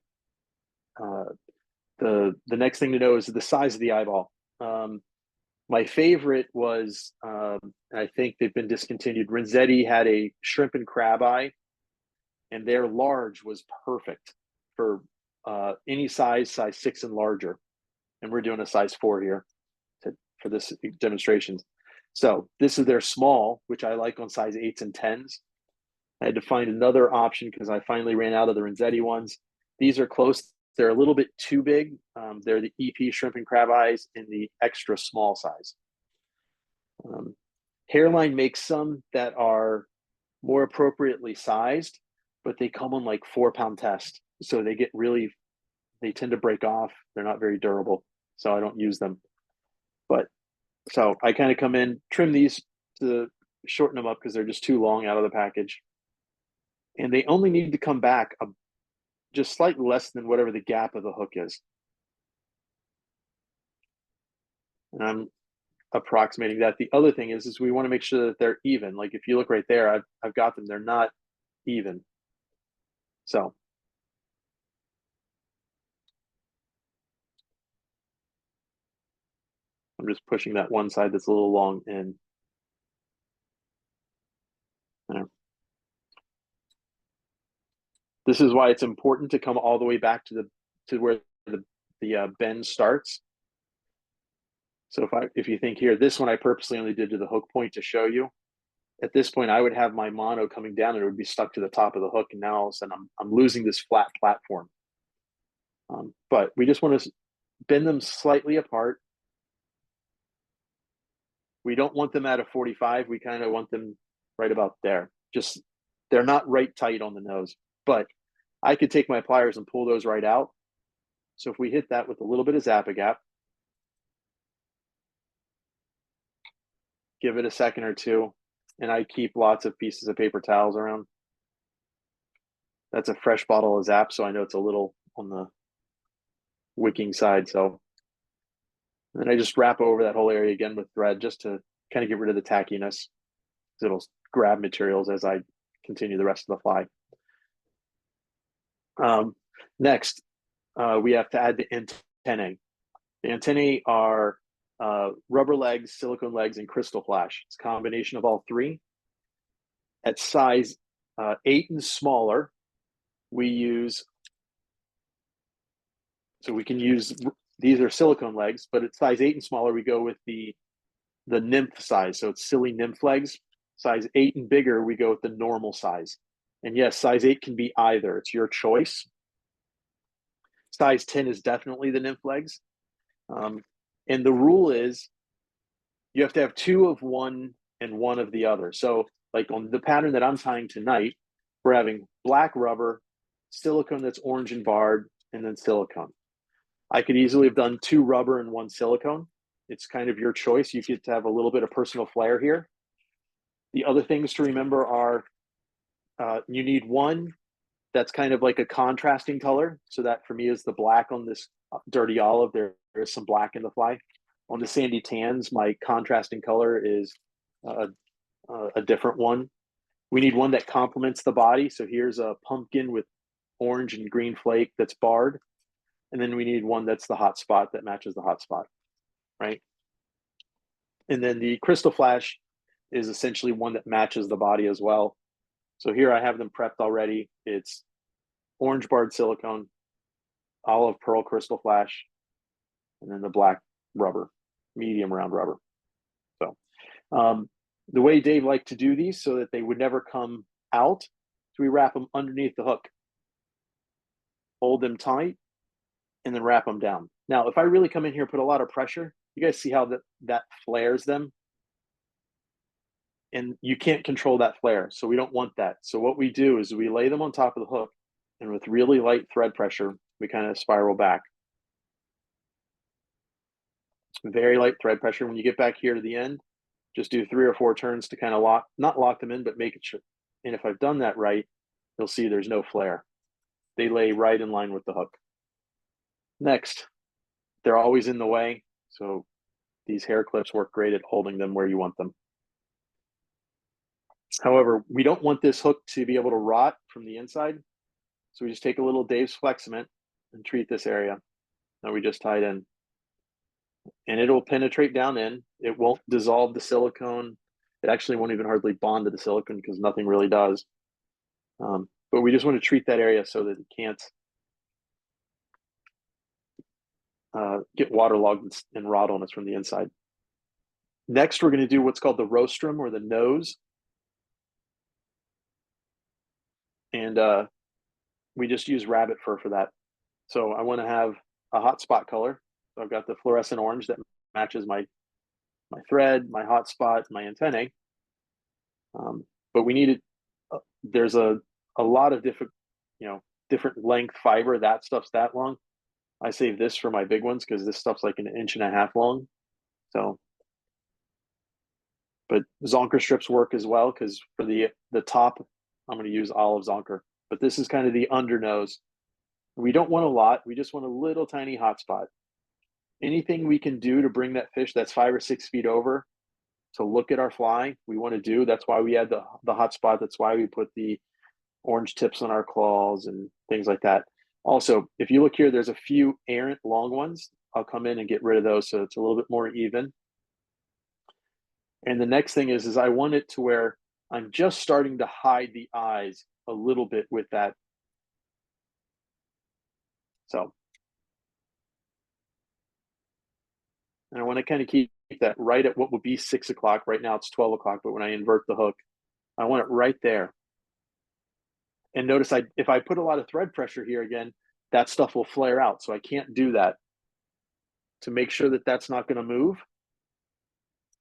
Speaker 2: the next thing to know is the size of the eyeball. My favorite was, I think they've been discontinued. Renzetti had a shrimp and crab eye, and their large was perfect for any size 6 and larger. And we're doing a size 4 here for this demonstrations. So this is their small, which I like on size 8s and 10s. I had to find another option because I finally ran out of the Renzetti ones. These are close. They're a little bit too big. They're the EP shrimp and crab eyes in the extra small size. Hairline makes some that are more appropriately sized, but they come on like 4-pound test. So they tend to break off. They're not very durable. So I don't use them. But so I kind of come in, trim these to shorten them up because they're just too long out of the package. And they only need to come back just slightly less than whatever the gap of the hook is. And I'm approximating that. The other thing is we want to make sure that they're even. Like if you look right there, I've got them. They're not even. So I'm just pushing that one side that's a little long in. There. This is why it's important to come all the way back to where the bend starts. So if you think here, this one I purposely only did to the hook point to show you. At this point, I would have my mono coming down and it would be stuck to the top of the hook. And now all of a sudden I'm losing this flat platform. But we just want to bend them slightly apart. We don't want them at a 45. We kind of want them right about there, just, they're not right tight on the nose, but I could take my pliers and pull those right out. So if we hit that with a little bit of Zap-A-Gap, give it a second or two, and I keep lots of pieces of paper towels around. That's a fresh bottle of Zap, so I know it's a little on the wicking side. So then I just wrap over that whole area again with thread just to kind of get rid of the tackiness. It'll grab materials as I continue the rest of the fly. Next, we have to add the antennae. The antennae are rubber legs, silicone legs, and crystal flash. It's a combination of all three. At size 8 and smaller, we use, so we can use, these are silicone legs, but at size 8 and smaller, we go with the nymph size. So it's silly nymph legs. Size 8 and bigger, we go with the normal size. And yes, size 8 can be either. It's your choice. Size 10 is definitely the nymph legs. And the rule is you have to have 2 of one and 1 of the other. So like on the pattern that I'm tying tonight, we're having black rubber, silicone that's orange and barred, and then silicone. I could easily have done 2 rubber and 1 silicone. It's kind of your choice. You get to have a little bit of personal flair here. The other things to remember are you need one that's kind of like a contrasting color. So that for me is the black on this dirty olive. There is some black in the fly. On the sandy tans, my contrasting color is a different one. We need one that complements the body. So here's a pumpkin with orange and green flake that's barred. And then we need one that's the hot spot that matches the hot spot, right? And then the crystal flash is essentially one that matches the body as well. So here I have them prepped already. It's orange barred silicone, olive pearl crystal flash, and then the black rubber, medium round rubber. So the way Dave liked to do these so that they would never come out, so we wrap them underneath the hook, hold them tight, and then wrap them down. Now, if I really come in here, put a lot of pressure, you guys see how that flares them? And you can't control that flare, so we don't want that. So what we do is we lay them on top of the hook, and with really light thread pressure, we kind of spiral back. Very light thread pressure. When you get back here to the end, just do 3 or 4 turns to kind of not lock them in, but make it sure. And if I've done that right, you'll see there's no flare. They lay right in line with the hook. Next, they're always in the way, so these hair clips work great at holding them where you want them. However, we don't want this hook to be able to rot from the inside, so we just take a little Dave's Flex Cement and treat this area that we just tied in. And it'll penetrate down in. It won't dissolve the silicone. It actually won't even hardly bond to the silicone because nothing really does. But we just want to treat that area so that it can't get waterlogged and rot on us from the inside. Next, we're going to do what's called the rostrum or the nose. And we just use rabbit fur for that. So I want to have a hot spot color. So I've got the fluorescent orange that matches my thread, my hot spot, my antennae. But we needed, there's a lot of different, different length fiber. That stuff's that long. I save this for my big ones because this stuff's like 1.5 inches long. So, but zonker strips work as well because for the top, I'm going to use olive zonker. But this is kind of the under nose. We don't want a lot. We just want a little tiny hot spot. Anything we can do to bring that fish that's 5 or 6 feet over to look at our fly, we want to do. That's why we add the hot spot. That's why we put the orange tips on our claws and things like that. Also, if you look here, there's a few errant long ones. I'll come in and get rid of those so it's a little bit more even. And the next thing is I want it to where I'm just starting to hide the eyes a little bit with that. So, and I want to kind of keep that right at what would be 6 o'clock. Right now it's 12 o'clock, but when I invert the hook, I want it right there. And notice if I put a lot of thread pressure here again, that stuff will flare out. So I can't do that. To make sure that that's not going to move,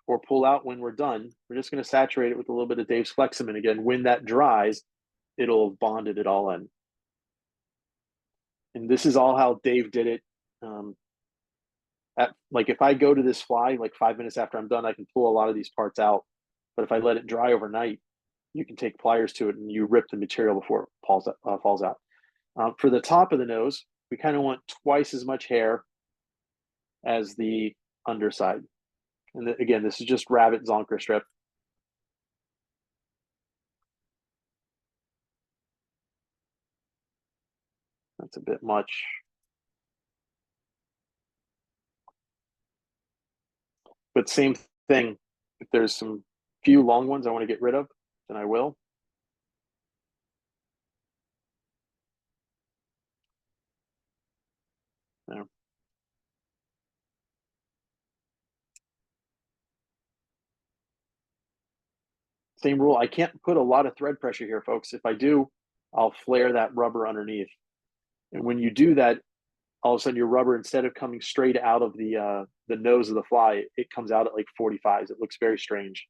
Speaker 2: or pull out when we're done. We're just going to saturate it with a little bit of Dave's Flexamin again. When that dries, it'll have bonded it all in. And this is all how Dave did it. Like if I go to this fly, like 5 minutes after I'm done, I can pull a lot of these parts out. But if I let it dry overnight, you can take pliers to it and you rip the material before it falls out. For the top of the nose, we kind of want twice as much hair as the underside. And again, this is just rabbit zonker strip. That's a bit much. But same thing, if there's some few long ones I want to get rid of, then I will. There. Same rule. I can't put a lot of thread pressure here, folks. If I do, I'll flare that rubber underneath. And when you do that, all of a sudden your rubber, instead of coming straight out of the nose of the fly, it comes out at like 45s. It looks very strange,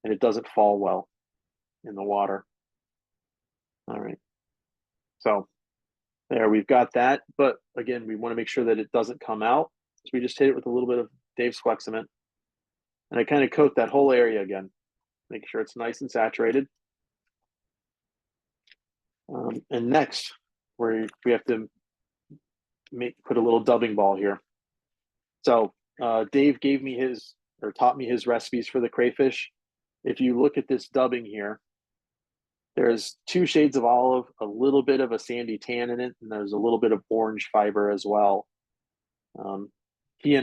Speaker 2: and it doesn't fall well in the water. All right. So there, we've got that. But again, we want to make sure that it doesn't come out. So we just hit it with a little bit of Dave's Flexamin. And I kind of coat that whole area again, make sure it's nice and saturated. And next, we have to put a little dubbing ball here. So Dave gave me taught me his recipes for the crayfish. If you look at this dubbing here, there's 2 shades of olive, a little bit of a sandy tan in it, and there's a little bit of orange fiber as well. He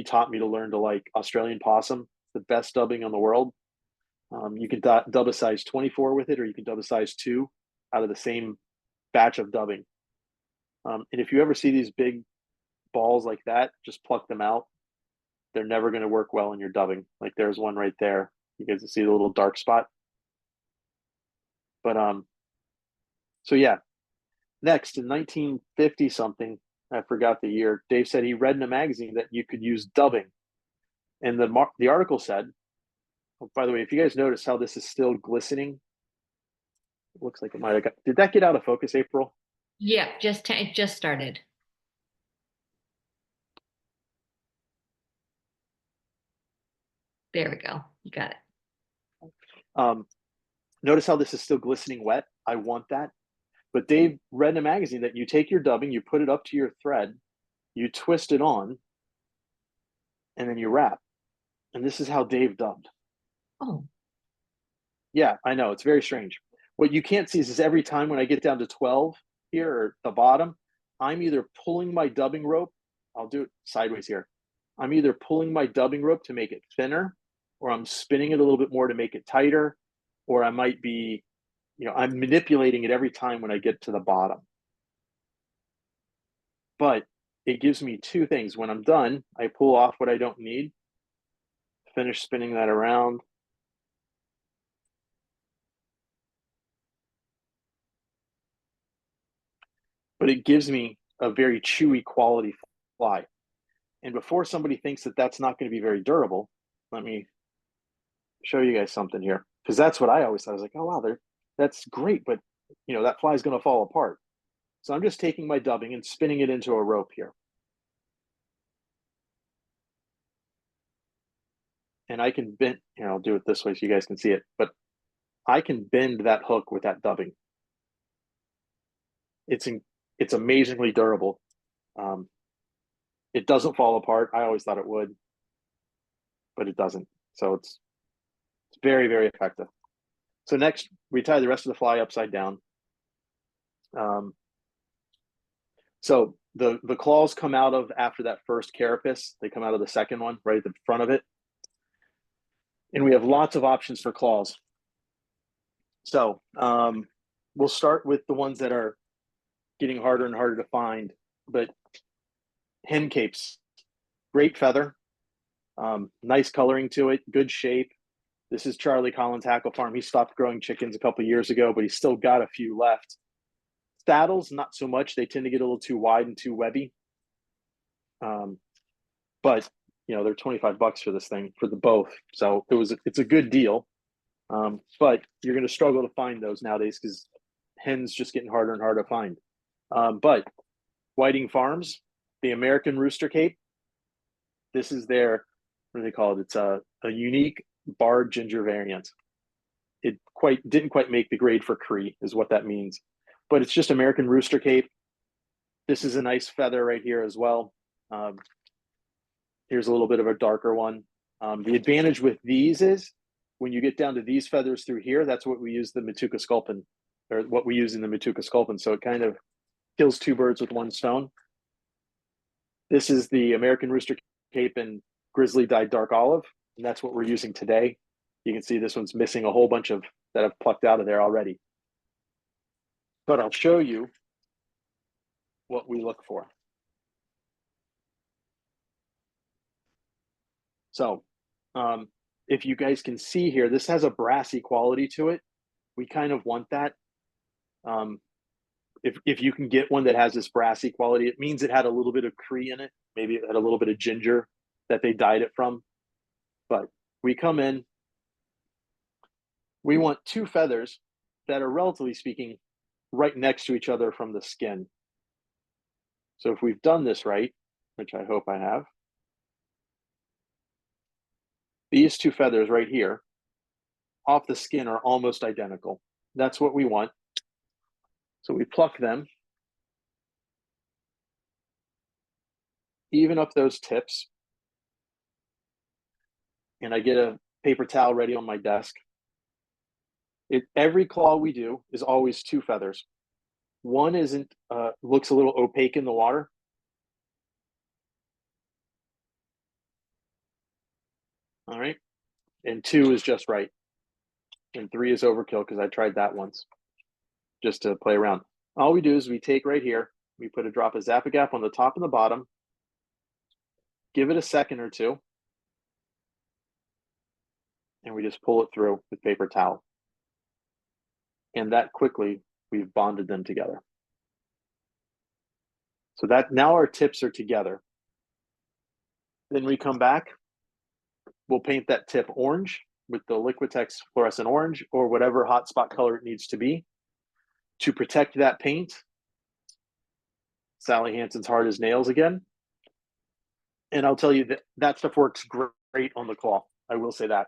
Speaker 2: taught me to learn to like Australian possum, the best dubbing in the world. You can dub a size 24 with it, or you can dub a size 2 out of the same batch of dubbing. And if you ever see these big balls like that, just pluck them out. They're never going to work well in your dubbing. Like there's one right there. You guys can see the little dark spot. But so yeah. Next, in 1950 something, I forgot the year, Dave said he read in a magazine that you could use dubbing. And the article said, oh, by the way, if you guys notice how this is still glistening, it looks like it might have did that get out of focus, April?
Speaker 1: Yeah, it just started. There we go. You got it.
Speaker 2: Notice how this is still glistening wet. I want that. But Dave read in a magazine that you take your dubbing, you put it up to your thread, you twist it on, and then you wrap. And this is how Dave dubbed.
Speaker 1: Oh.
Speaker 2: Yeah, I know. It's very strange. What you can't see is every time when I get down to 12 here or the bottom, I'm either pulling my dubbing rope. I'll do it sideways here. I'm either pulling my dubbing rope to make it thinner, or I'm spinning it a little bit more to make it tighter, or I might be, I'm manipulating it every time when I get to the bottom. But it gives me 2 things. When I'm done, I pull off what I don't need, finish spinning that around. But it gives me a very chewy quality fly. And before somebody thinks that that's not going to be very durable, let me show you guys something here. Because that's what I always thought. I was like, oh, wow, that's great. But, that fly is going to fall apart. So I'm just taking my dubbing and spinning it into a rope here. And I can bend, I'll do it this way so you guys can see it. But I can bend that hook with that dubbing. It's amazingly durable. It doesn't fall apart. I always thought it would, but it doesn't. So it's very, very effective. So next, we tie the rest of the fly upside down. So the claws come out of after that first carapace. They come out of the second one, right at the front of it. And we have lots of options for claws. So we'll start with the ones that are getting harder and harder to find. But hen capes, great feather, nice coloring to it, good shape. This is Charlie Collins' Hackle Farm. He stopped growing chickens a couple years ago, but he's still got a few left. Saddles, not so much. They tend to get a little too wide and too webby. But you know, they're 25 bucks for this thing for the both. So it's a good deal. But you're going to struggle to find those nowadays because hens just getting harder and harder to find. But Whiting Farms, the American Rooster Cape, this is their, what do they call it? It's a unique barred ginger variant. It didn't quite make the grade for Cree is what that means, but it's just American Rooster Cape. This is a nice feather right here as well. Here's a little bit of a darker one. The advantage with these is when you get down to these feathers through here, that's what we use the Matuka sculpin, or what we use in the Matuka sculpin. So it kind of kills two birds with one stone. This is the American Rooster Cape in grizzly dyed dark olive, and that's what we're using today. You can see this one's missing a whole bunch of that I've plucked out of there already. But I'll show you what we look for. So if you guys can see here, this has a brassy quality to it. We kind of want that. If you can get one that has this brassy quality, it means it had a little bit of Cree in it. Maybe it had a little bit of ginger that they dyed it from. But we come in, we want two feathers that are, relatively speaking, right next to each other from the skin. So if we've done this right, which I hope I have, these two feathers right here off the skin are almost identical. That's what we want. So we pluck them, even up those tips, and I get a paper towel ready on my desk. Every claw we do is always two feathers. One isn't looks a little opaque in the water. All right, and two is just right, and three is overkill because I tried that once just to play around. All we do is we take right here, we put a drop of Zap-A-Gap on the top and the bottom, give it a second or two, and we just pull it through with paper towel. And that quickly, we've bonded them together. So that now our tips are together. Then we come back, we'll paint that tip orange with the Liquitex fluorescent orange or whatever hotspot color it needs to be. To protect that paint, Sally Hansen's hard as nails again. And I'll tell you that stuff works great on the claw. I will say that.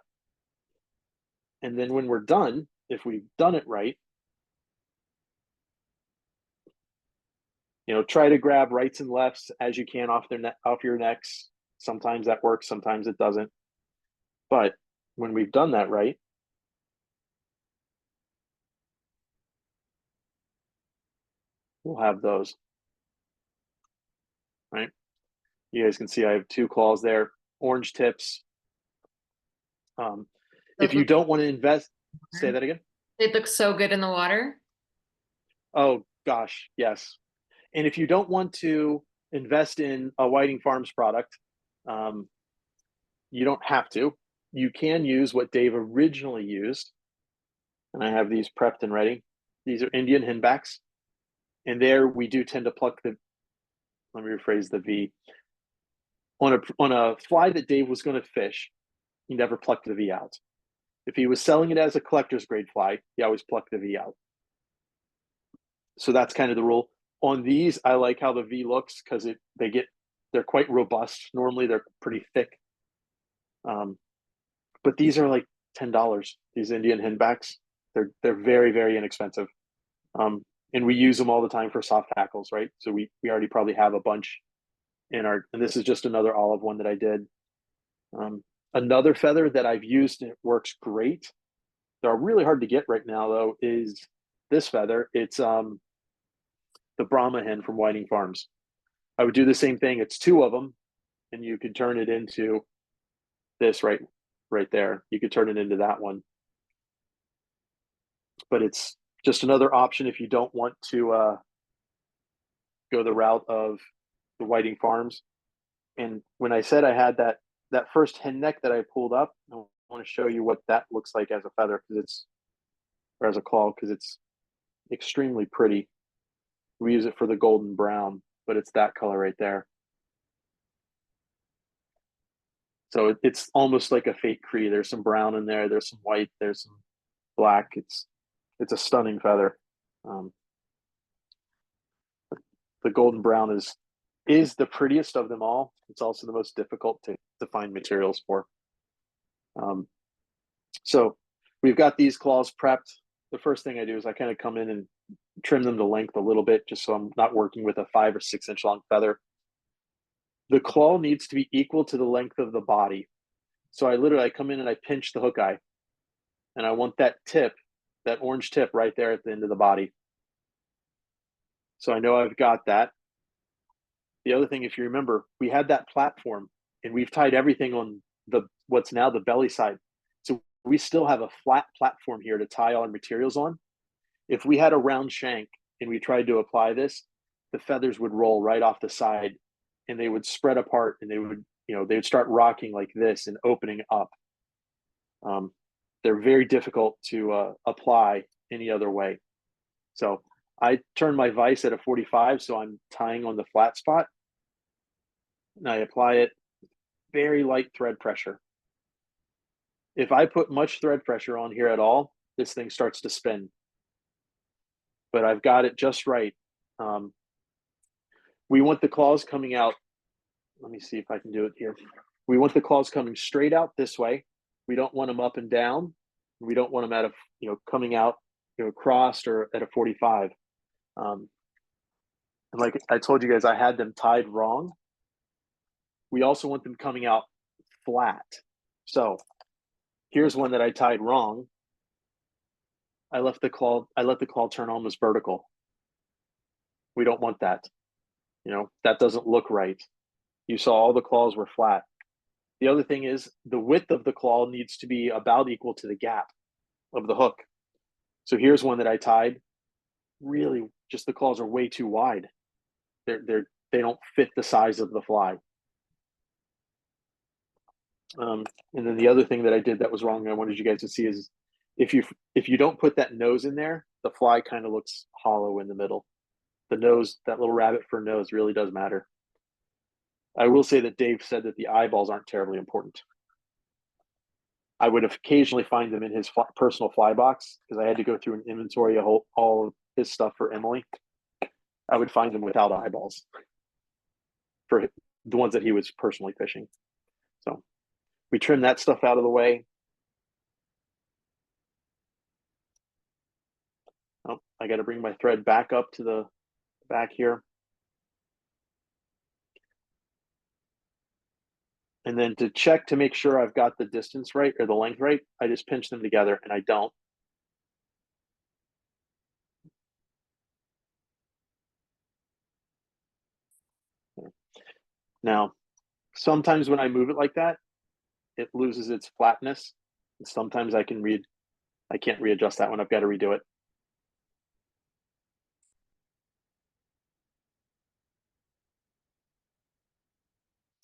Speaker 2: And then when we're done, if we've done it right, you know, try to grab rights and lefts as you can off your necks. Sometimes that works, sometimes it doesn't. But when we've done that right, we'll have those. Right? You guys can see I have two claws there, orange tips. If you don't want to invest, say that again.
Speaker 1: It looks so good in the water.
Speaker 2: Oh gosh, yes. And if you don't want to invest in a Whiting Farms product, you don't have to. You can use what Dave originally used. And I have these prepped and ready. These are Indian henbacks. And there we do tend to pluck the, let me rephrase the V. On a fly that Dave was going to fish, he never plucked the V out. If he was selling it as a collector's grade fly, he always plucked the V out. So that's kind of the rule. On these, I like how the V looks because they're quite robust. Normally they're pretty thick. But these are like $10, these Indian henbacks. They're very, very inexpensive. And we use them all the time for soft tackles, right? So we already probably have a bunch in our, and this is just another olive one that I did. Another feather that I've used and it works great. They're really hard to get right now though, is this feather. It's the Brahma hen from Whiting Farms. I would do the same thing. It's two of them, and you could turn it into this right there. You could turn it into that one. But it's just another option if you don't want to go the route of the Whiting Farms. And when I said I had that first hen neck that I pulled up, I want to show you what that looks like as a feather or as a claw, because it's extremely pretty. We use it for the golden brown, but it's that color right there. So it's almost like a fake Cree. There's some brown in there. There's some white. There's some black. It's a stunning feather. Um, the golden brown is the prettiest of them all. It's also the most difficult to find materials for. So we've got these claws prepped. The first thing I do is I kind of come in and trim them to length a little bit, just so I'm not working with a 5 or 6 inch long feather. The claw needs to be equal to the length of the body. So I come in and I pinch the hook eye, and I want that tip, that orange tip right there at the end of the body. So I know I've got that. The other thing, if you remember, we had that platform and we've tied everything on what's now the belly side. So we still have a flat platform here to tie our materials on. If we had a round shank and we tried to apply this, the feathers would roll right off the side and they would spread apart, and they would start rocking like this and opening up. They're very difficult to apply any other way. So I turn my vise at a 45, so I'm tying on the flat spot, and I apply it very light thread pressure. If I put much thread pressure on here at all, this thing starts to spin. But I've got it just right. We want the claws coming out. Let me see if I can do it here. We want the claws coming straight out this way. We don't want them up and down. We don't want them coming out, crossed or at a 45. And like I told you guys, I had them tied wrong. We also want them coming out flat. So here's one that I tied wrong. I let the claw turn almost vertical. We don't want that. That doesn't look right. You saw all the claws were flat. The other thing is the width of the claw needs to be about equal to the gap of the hook. So here's one that I tied. Really, just the claws are way too wide. They don't fit the size of the fly. And then the other thing that I did that was wrong, I wanted you guys to see, is if you don't put that nose in there, the fly kind of looks hollow in the middle. The nose, that little rabbit fur nose, really does matter. I will say that Dave said that the eyeballs aren't terribly important. I would occasionally find them in his personal fly box, because I had to go through an inventory of all of his stuff for Emily. I would find them without eyeballs for the ones that he was personally fishing. So we trim that stuff out of the way. Oh, I got to bring my thread back up to the back here. And then to check to make sure I've got the distance right or the length right, I just pinch them together, and I don't. Now, sometimes when I move it like that, it loses its flatness. And sometimes I can't readjust that one. I've got to redo it.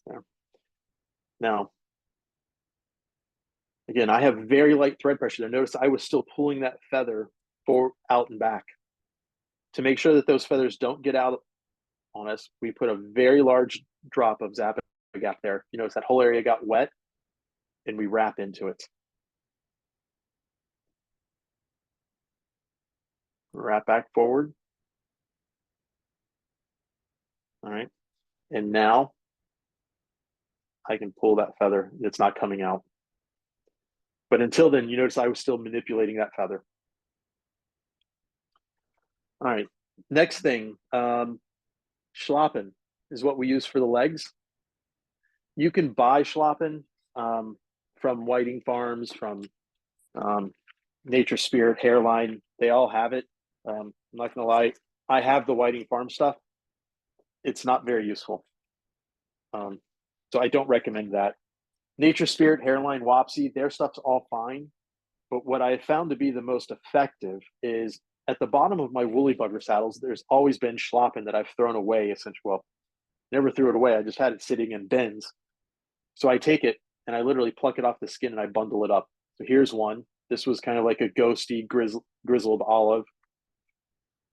Speaker 2: There. Now, again, I have very light thread pressure there. Notice I was still pulling that feather out and back. To make sure that those feathers don't get out on us, we put a very large drop of Zap-A-Gap there. You notice that whole area got wet, and we wrap into it. Wrap back forward. All right. And now I can pull that feather. It's not coming out. But until then, you notice I was still manipulating that feather. All right. Next thing, schlappen is what we use for the legs. You can buy schlappen from Whiting Farms, from Nature Spirit, Hairline. They all have it. I'm not gonna lie, I have the Whiting Farm stuff. It's not very useful. So I don't recommend that. Nature Spirit, Hairline, Wapsi, their stuff's all fine. But what I found to be the most effective is at the bottom of my woolly bugger saddles, there's always been schlappen that I've thrown away, essentially. Well, never threw it away. I just had it sitting in bins. So I take it and I literally pluck it off the skin and I bundle it up. So here's one. This was kind of like a ghosty grizzled olive.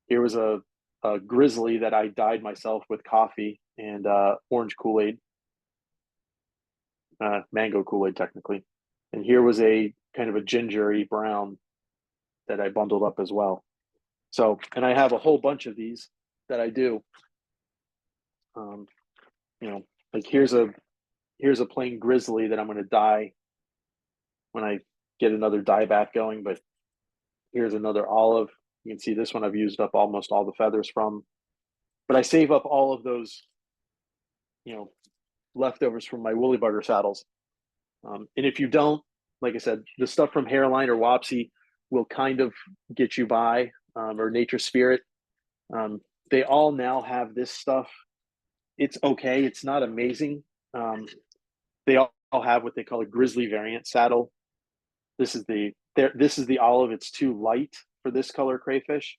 Speaker 2: Here was a grizzly that I dyed myself with coffee and orange Kool-Aid. mango Kool-Aid technically. And here was a kind of a gingery brown that I bundled up as well. So, and I have a whole bunch of these that I do. You know, like here's a plain grizzly that I'm going to dye when I get another dye bath going. But here's another olive. You can see this one I've used up almost all the feathers from. But I save up all of those, you know, leftovers from my woolly butter saddles. And if you don't, like I said, the stuff from Hairline or Wapsi will kind of get you by, or Nature Spirit. They all now have this stuff. It's okay. It's not amazing. They all have what they call a grizzly variant saddle. This is the olive. It's too light for this color crayfish.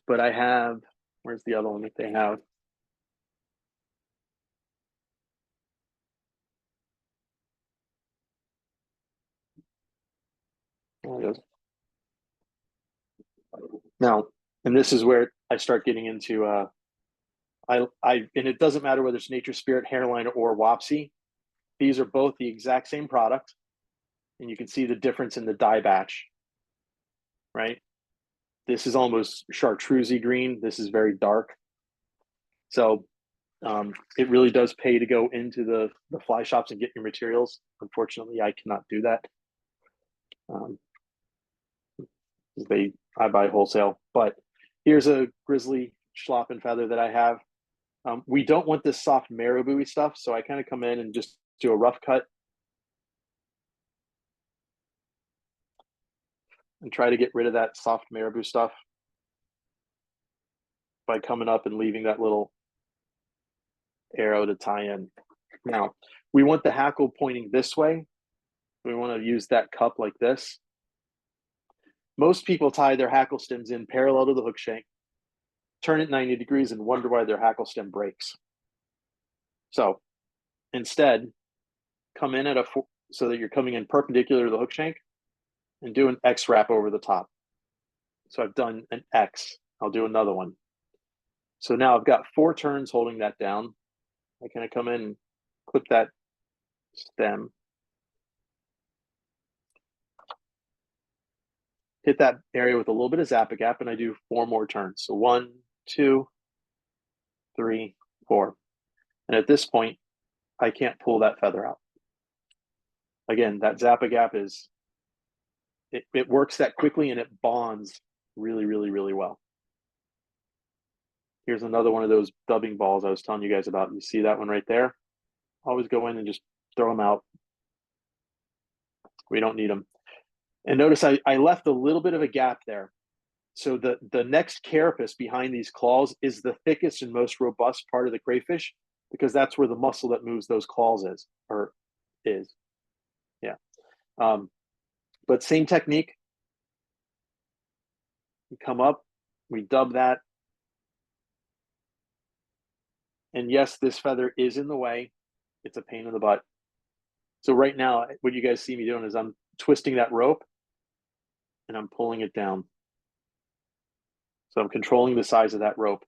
Speaker 2: But I have, where's the other one that they have? There it is. Now, and this is where I start getting into and it doesn't matter whether it's Nature Spirit, Hairline, or Wapsi. These are both the exact same product, and you can see the difference in the dye batch, right? This is almost chartreuse green. This is very dark. So it really does pay to go into the fly shops and get your materials. Unfortunately, I cannot do that. I buy wholesale, but here's a grizzly schlop and feather that I have. We don't want this soft marabou stuff, so I kind of come in and just do a rough cut and try to get rid of that soft marabou stuff by coming up and leaving that little arrow to tie in. Now, we want the hackle pointing this way. We want to use that cup like this. Most people tie their hackle stems in parallel to the hook shank, turn it 90 degrees, and wonder why their hackle stem breaks. So instead, come in so that you're coming in perpendicular to the hook shank and do an X wrap over the top. So I've done an X. I'll do another one. So now I've got 4 turns holding that down. I kind of come in and clip that stem. Hit that area with a little bit of Zap-A-Gap, and I do 4 more turns. So 1, 2, 3, 4. And at this point, I can't pull that feather out. Again, that Zap-A-Gap is, it works that quickly, and it bonds really, really, really well. Here's another one of those dubbing balls I was telling you guys about. You see that one right there? Always go in and just throw them out. We don't need them. And notice I left a little bit of a gap there. So the next carapace behind these claws is the thickest and most robust part of the crayfish, because that's where the muscle that moves those claws is. Yeah. But same technique. We come up, we dub that. And yes, this feather is in the way. It's a pain in the butt. So right now, what you guys see me doing is I'm twisting that rope and I'm pulling it down. So I'm controlling the size of that rope.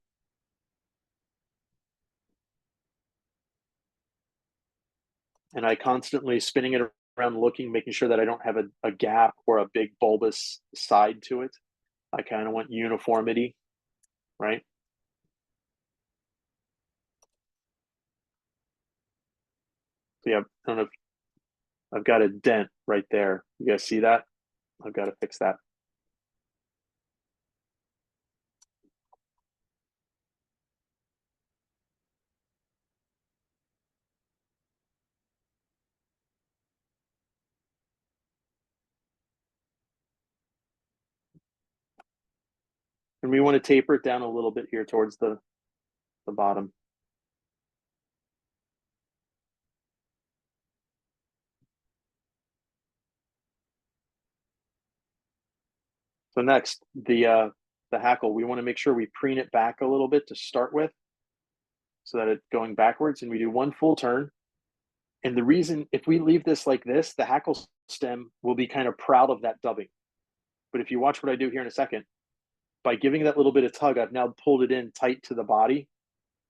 Speaker 2: And I constantly spinning it around, looking, making sure that I don't have a gap or a big bulbous side to it. I kind of want uniformity, right? So yeah, I don't know if I've got a dent right there. You guys see that? I've got to fix that. And we want to taper it down a little bit here towards the bottom. So next, the hackle, we want to make sure we preen it back a little bit to start with, so that it's going backwards, and we do 1 full turn. And the reason, if we leave this like this, the hackle stem will be kind of proud of that dubbing. But if you watch what I do here in a second, by giving that little bit of tug, I've now pulled it in tight to the body,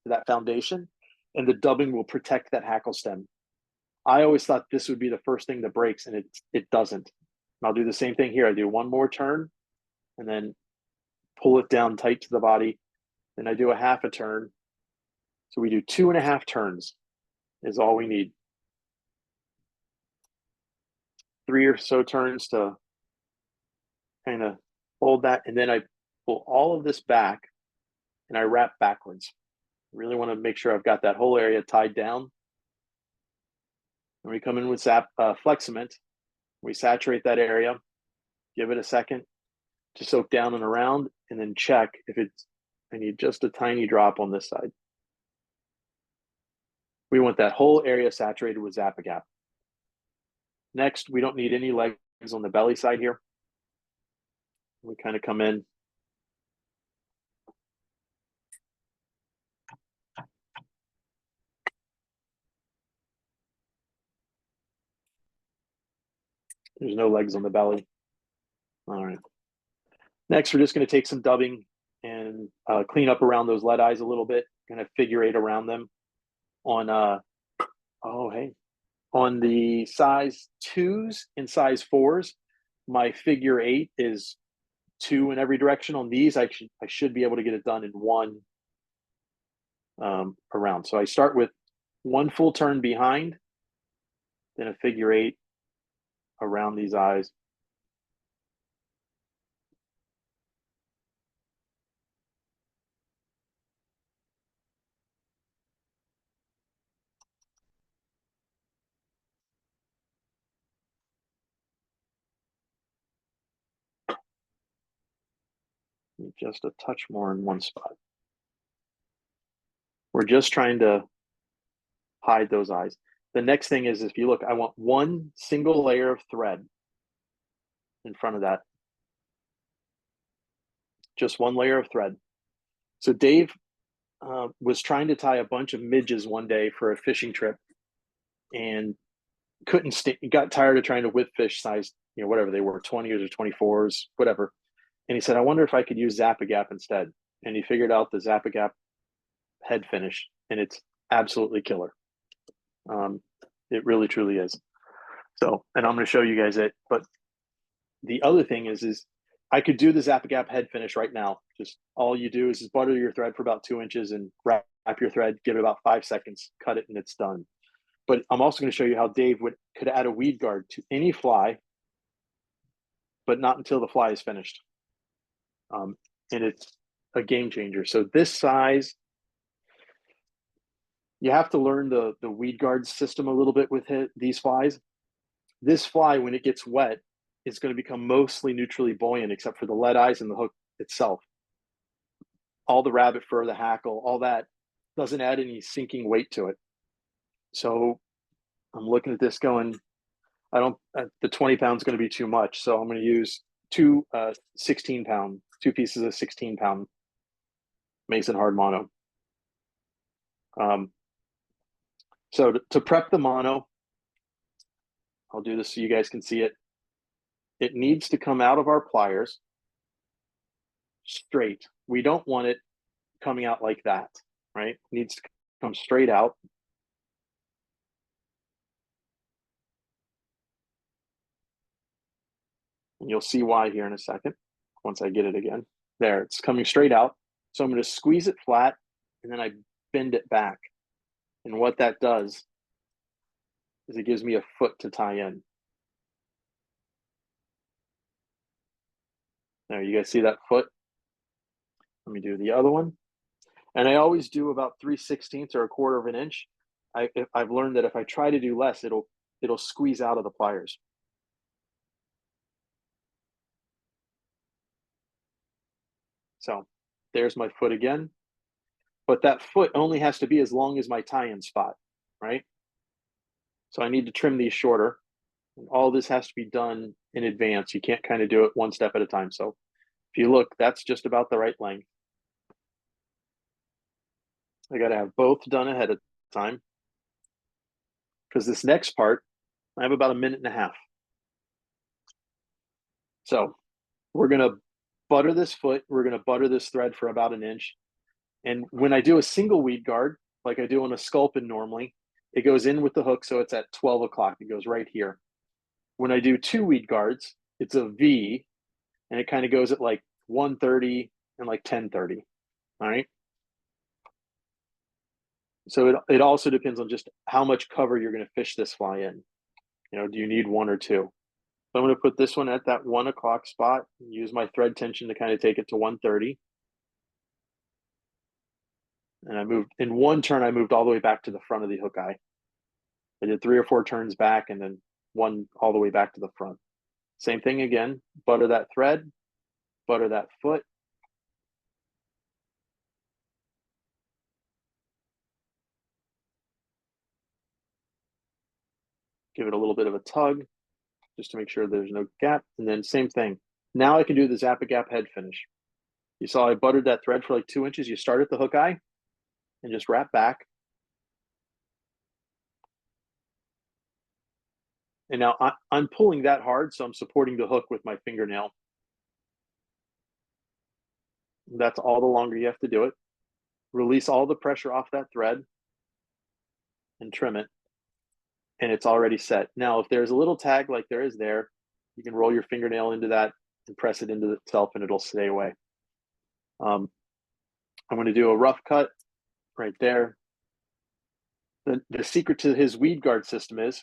Speaker 2: to that foundation. and the dubbing will protect that hackle stem. I always thought this would be the first thing that breaks, and it doesn't. I'll do the same thing here. I do one more turn and then pull it down tight to the body. Then I do a half a turn. So we do 2.5 turns is all we need. 3 or so turns to kind of hold that. And then I pull all of this back and I wrap backwards. I really want to make sure I've got that whole area tied down. And we come in with flex cement. We saturate that area, give it a second to soak down and around, and then check if I need just a tiny drop on this side. We want that whole area saturated with Zap-A-Gap. Next, we don't need any legs on the belly side here. We kind of come in. There's no legs on the belly. All right. Next, we're just going to take some dubbing and clean up around those lead eyes a little bit, kind of figure eight around them on, on the size 2s and size 4s, my figure eight is 2 in every direction. On these, I should be able to get it done in 1 around. So I start with 1 full turn behind, then a figure eight around these eyes. Just a touch more in one spot. We're just trying to hide those eyes. The next thing is, if you look, I want 1 single layer of thread in front of that. Just 1 layer of thread. So Dave was trying to tie a bunch of midges one day for a fishing trip and couldn't stay, got tired of trying to whip fish size, whatever they were, 20s or 24s, whatever. And he said, I wonder if I could use Zap-A-Gap instead. And he figured out the Zap-A-Gap head finish, and it's absolutely killer. It really, truly is. So, and I'm going to show you guys it. But the other thing is I could do the Zap-A-Gap head finish right now. Just all you do is butter your thread for about 2 inches and wrap your thread, give it about 5 seconds, cut it, and it's done. But I'm also going to show you how Dave could add a weed guard to any fly, but not until the fly is finished. And it's a game changer. So this size, you have to learn the weed guard system a little bit with these flies. This fly, when it gets wet, is going to become mostly neutrally buoyant, except for the lead eyes and the hook itself. All the rabbit fur, the hackle, all that doesn't add any sinking weight to it. So I'm looking at this going, the 20 pounds is going to be too much. So I'm going to use 2 16-pound, 2 pieces of 16-pound Mason hard mono. So to prep the mono, I'll do this so you guys can see it. It needs to come out of our pliers straight. We don't want it coming out like that, right? It needs to come straight out. And you'll see why here in a second, once I get it again. There, it's coming straight out. So I'm going to squeeze it flat, and then I bend it back. And what that does is it gives me a foot to tie in. There, you guys see that foot? Let me do the other one. And I always do about 3/16 or 1/4 of an inch. I've learned that if I try to do less, it'll squeeze out of the pliers. So there's my foot again. But that foot only has to be as long as my tie-in spot, right? So I need to trim these shorter. And all this has to be done in advance. You can't kind of do it one step at a time. So if you look, that's just about the right length. I got to have both done ahead of time, because this next part, I have about 1.5 minutes. So we're going to butter this foot. We're going to butter this thread for about 1 inch. And when I do a single weed guard, like I do on a sculpin normally, it goes in with the hook, so it's at 12 o'clock. It goes right here. When I do 2 weed guards, it's a V, and it kind of goes at like 1:30 and like 10:30. All right. So it also depends on just how much cover you're going to fish this fly in. Do you need 1 or 2? So I'm going to put this one at that 1 o'clock spot and use my thread tension to kind of take it to 1:30. And I moved in 1 turn, I moved all the way back to the front of the hook eye. I did 3 or 4 turns back and then 1 all the way back to the front. Same thing again, butter that thread, butter that foot. Give it a little bit of a tug just to make sure there's no gap. And then same thing. Now I can do the Zap-A-Gap head finish. You saw I buttered that thread for like 2 inches. You start at the hook eye and just wrap back. And now I'm pulling that hard, so I'm supporting the hook with my fingernail. That's all the longer you have to do it. Release all the pressure off that thread and trim it. And it's already set. Now, if there's a little tag like there is there, you can roll your fingernail into that and press it into itself and it'll stay away. I'm going to do a rough cut right there. The secret to his weed guard system is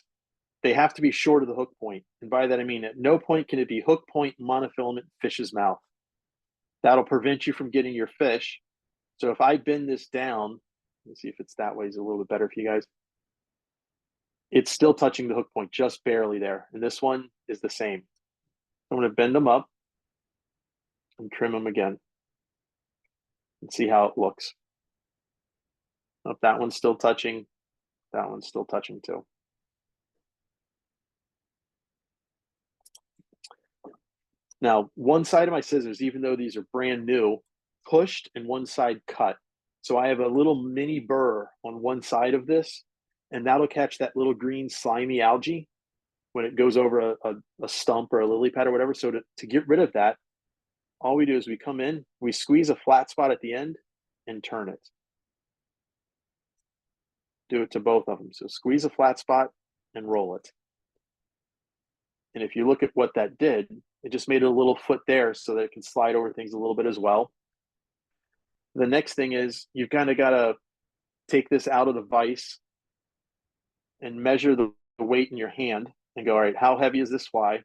Speaker 2: they have to be short of the hook point. And by that, I mean, at no point can it be hook point monofilament fish's mouth. That'll prevent you from getting your fish. So if I bend this down, let's see if it's that way is a little bit better for you guys. It's still touching the hook point, just barely there. And this one is the same. I'm going to bend them up and trim them again and see how it looks. If that one's still touching, that one's still touching too. Now, one side of my scissors, even though these are brand new, pushed and one side cut. So I have a little mini burr on one side of this, and that'll catch that little green slimy algae when it goes over a stump or a lily pad or whatever. So to get rid of that, all we do is we come in, we squeeze a flat spot at the end and turn it. Do it to both of them. So squeeze a flat spot and roll it. And if you look at what that did, it just made a little foot there so that it can slide over things a little bit as well. The next thing is you've kind of got to take this out of the vise and measure the weight in your hand and go, all right, how heavy is this fly?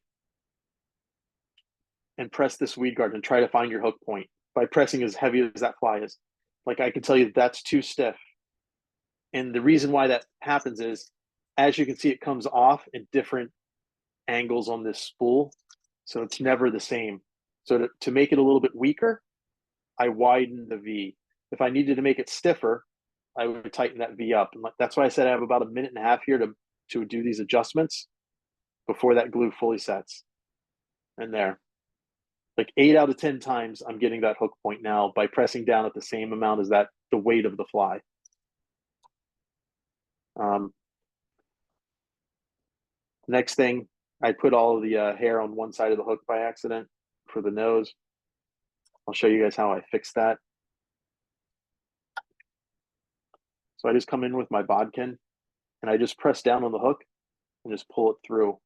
Speaker 2: And press this weed guard and try to find your hook point by pressing as heavy as that fly is. Like I can tell you that's too stiff. And the reason why that happens is, as you can see, it comes off at different angles on this spool. So it's never the same. So to make it a little bit weaker, I widen the V. If I needed to make it stiffer, I would tighten that V up. And that's why I said I have about a minute and a half here to do these adjustments before that glue fully sets. And there. Like 8 out of 10 times, I'm getting that hook point now by pressing down at the same amount as the weight of the fly. Next thing, I put all of the hair on one side of the hook by accident for the nose. I'll show you guys how I fix that. So I just come in with my bodkin and I just press down on the hook and just pull it through.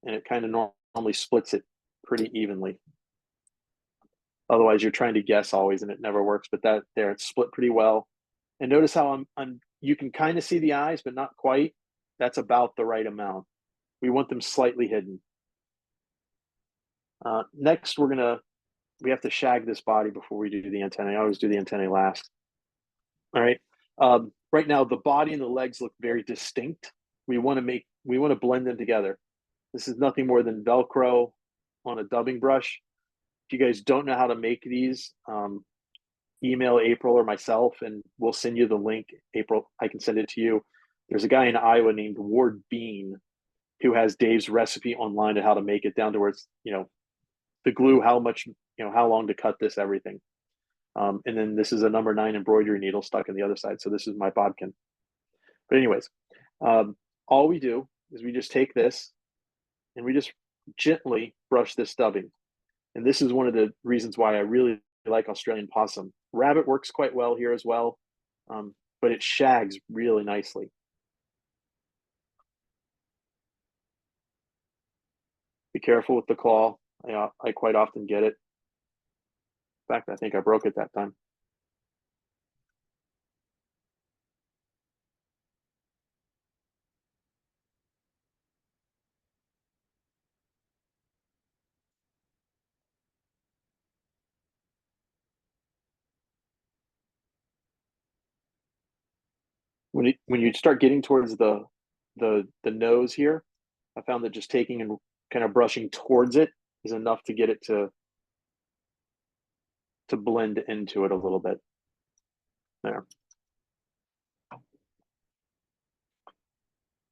Speaker 2: And it kind of normally splits it pretty evenly. Otherwise, you're trying to guess always and it never works. But that there, it's split pretty well. And notice how you can kind of see the eyes, but not quite. That's about the right amount. We want them slightly hidden. Next, we have to shag this body before we do the antennae. I always do the antennae last. All right. Right now, the body and the legs look very distinct. We want to blend them together. This is nothing more than Velcro on a dubbing brush. If you guys don't know how to make these, email April or myself, and we'll send you the link. April, I can send it to you. There's a guy in Iowa named Ward Bean who has Dave's recipe online of how to make it down to where it's, the glue, how much, how long to cut this, everything. And then this is a number 9 embroidery needle stuck in the other side. So this is my bodkin. But anyways, all we do is we just take this and we just gently brush this dubbing. And this is one of the reasons why I really like Australian possum. Rabbit works quite well here as well. But but it shags really nicely. Be careful with the claw. I quite often get it. In fact, I think I broke it that time. When you start getting towards the nose here, I found that just taking and kind of brushing towards it is enough to get it to blend into it a little bit. There.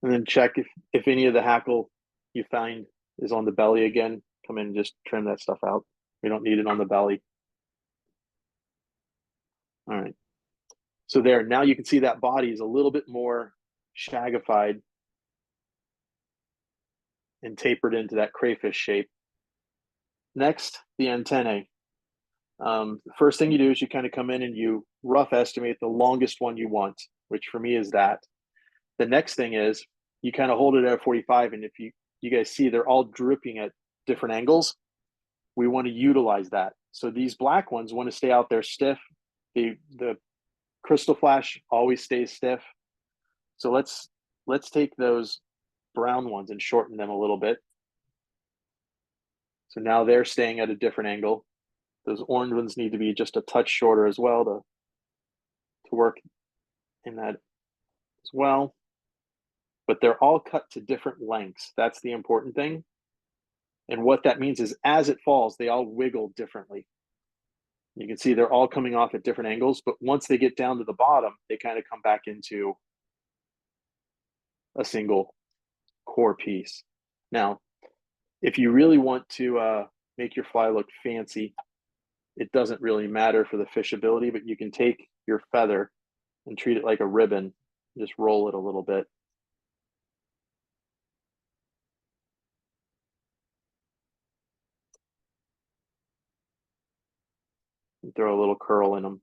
Speaker 2: And then check if any of the hackle you find is on the belly again. Come in and just trim that stuff out. We don't need it on the belly. All right. So there, now you can see that body is a little bit more shagified and tapered into that crayfish shape. Next, the antennae. The first thing you do is you kind of come in and you rough estimate the longest one you want, which for me is that. The next thing is you kind of hold it at 45, and if you guys see, they're all dripping at different angles. We want to utilize that. So these black ones want to stay out there stiff. The crystal flash always stays stiff. So let's take those brown ones and shorten them a little bit. So now they're staying at a different angle. Those orange ones need to be just a touch shorter as well to work in that as well. But they're all cut to different lengths. That's the important thing. And what that means is as it falls, they all wiggle differently. You can see they're all coming off at different angles, but once they get down to the bottom, they kind of come back into a single core piece. Now, if you really want to make your fly look fancy, it doesn't really matter for the fishability, but you can take your feather and treat it like a ribbon, just roll it a little bit. And throw a little curl in them.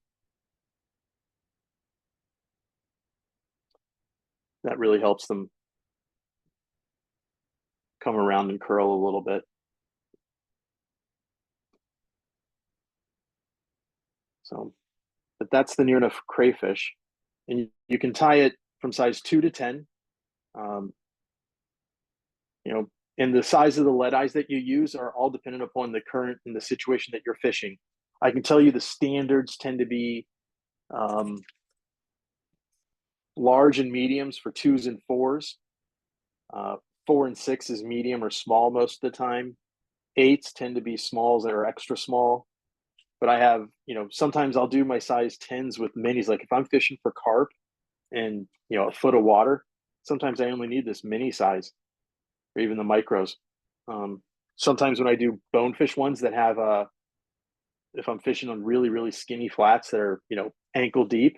Speaker 2: That really helps them come around and curl a little bit. So, but that's the NearNuff Crayfish. And you can tie it from size 2 to 10. You know, and the size of the lead eyes that you use are all dependent upon the current and the situation that you're fishing. I can tell you the standards tend to be large and mediums for 2s and 4s. 4 and 6 is medium or small most of the time. 8s tend to be smalls that are extra small. But I have, you know, sometimes I'll do my size 10s with minis. Like if I'm fishing for carp and, you know, a foot of water, sometimes I only need this mini size or even the micros. Sometimes when I do bonefish ones that have, if I'm fishing on really, really skinny flats that are, you know, ankle deep,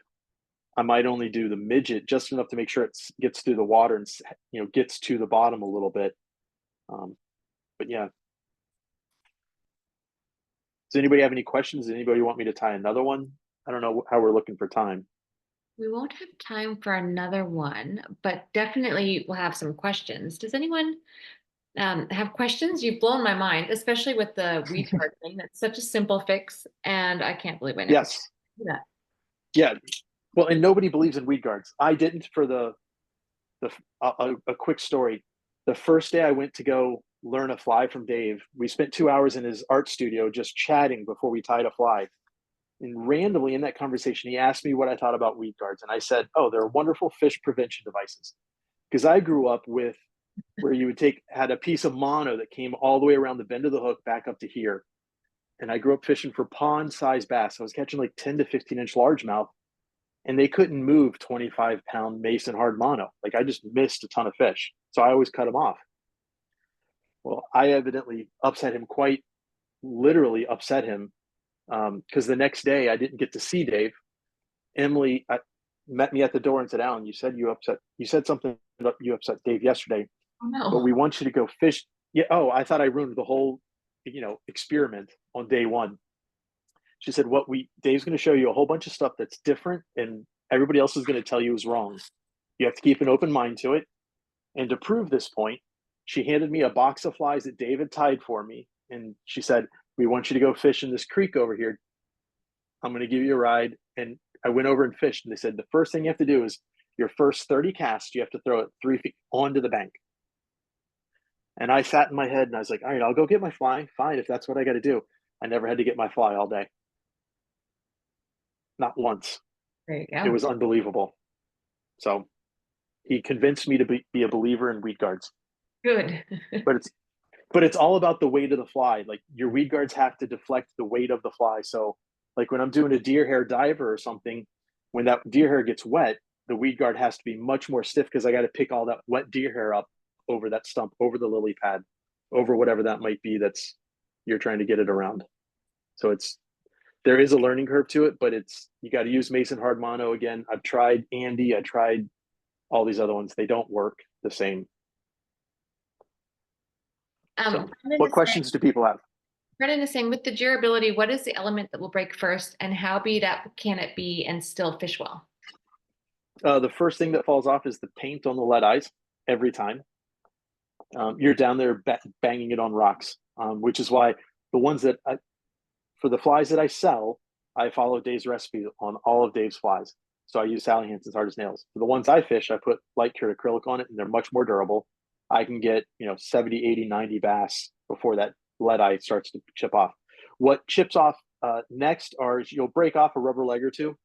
Speaker 2: I might only do the midget just enough to make sure it gets through the water and, you know, gets to the bottom a little bit. But yeah. Does anybody have any questions? Does anybody want me to tie another one? I don't know how we're looking for time.
Speaker 1: We won't have time for another one, but definitely we'll have some questions. Does anyone have questions? You've blown my mind, especially with the weed guard thing. That's such a simple fix, and I can't believe I never
Speaker 2: Yes.
Speaker 1: did that.
Speaker 2: Yeah. Well, and nobody believes in weed guards. I didn't for a quick story. The first day I went to go learn a fly from Dave, we spent 2 hours in his art studio just chatting before we tied a fly. And randomly in that conversation, he asked me what I thought about weed guards. And I said, oh, they're wonderful fish prevention devices. Because I grew up with where you had a piece of mono that came all the way around the bend of the hook back up to here. And I grew up fishing for pond-sized bass. I was catching like 10 to 15-inch largemouth, and they couldn't move 25-pound mason hard mono. Like I just missed a ton of fish. So I always cut them off. Well, I evidently upset him, quite literally upset him, because the next day I didn't get to see Dave. Emily met me at the door and said, Alan, you said something about you upset Dave yesterday.
Speaker 1: Oh no.
Speaker 2: But we want you to go fish. Yeah. Oh, I thought I ruined the whole, you know, experiment on day one. She said, Dave's going to show you a whole bunch of stuff that's different and everybody else is going to tell you is wrong. You have to keep an open mind to it. And to prove this point, she handed me a box of flies that David tied for me. And she said, we want you to go fish in this creek over here. I'm going to give you a ride. And I went over and fished. And they said, the first thing you have to do is your first 30 casts, you have to throw it 3 feet onto the bank. And I sat in my head and I was like, all right, I'll go get my fly. Fine, if that's what I got to do. I never had to get my fly all day. Not once.
Speaker 1: There you go.
Speaker 2: It was unbelievable. So he convinced me to be a believer in weed guards.
Speaker 1: Good.
Speaker 2: But it's all about the weight of the fly. Like your weed guards have to deflect the weight of the fly. So like when I'm doing a deer hair diver or something, when that deer hair gets wet, the weed guard has to be much more stiff because I got to pick all that wet deer hair up over that stump, over the lily pad, over whatever that might be that's you're trying to get it around. So there is a learning curve to it, but you got to use Mason hard mono again. I've tried Andy, I tried all these other ones. They don't work the same. So, what questions do people have?
Speaker 1: Brendan is saying, with the durability, what is the element that will break first, and how beat up can it be and still fish well?
Speaker 2: The first thing that falls off is the paint on the lead eyes every time. You're down there banging it on rocks, which is why the ones that for the flies that I sell, I follow Dave's recipe on all of Dave's flies. So I use Sally Hansen's Hard as Nails. For the ones I fish, I put light cured acrylic on it, and they're much more durable. I can get 70, 80, 90 bass before that lead eye starts to chip off. What chips off next you'll break off a rubber leg or two.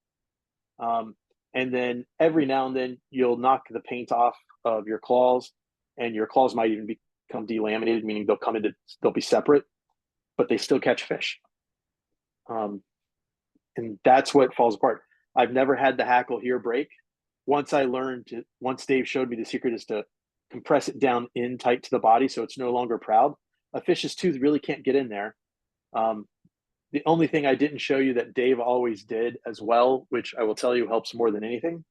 Speaker 2: And then every now and then you'll knock the paint off of your claws, and your claws might even become delaminated, meaning they'll be separate, but they still catch fish. And that's what falls apart. I've never had the hackle here break. Once Dave showed me the secret is to compress it down in tight to the body so it's no longer proud. A fish's tooth really can't get in there. The only thing I didn't show you that Dave always did as well, which I will tell you helps more than anything,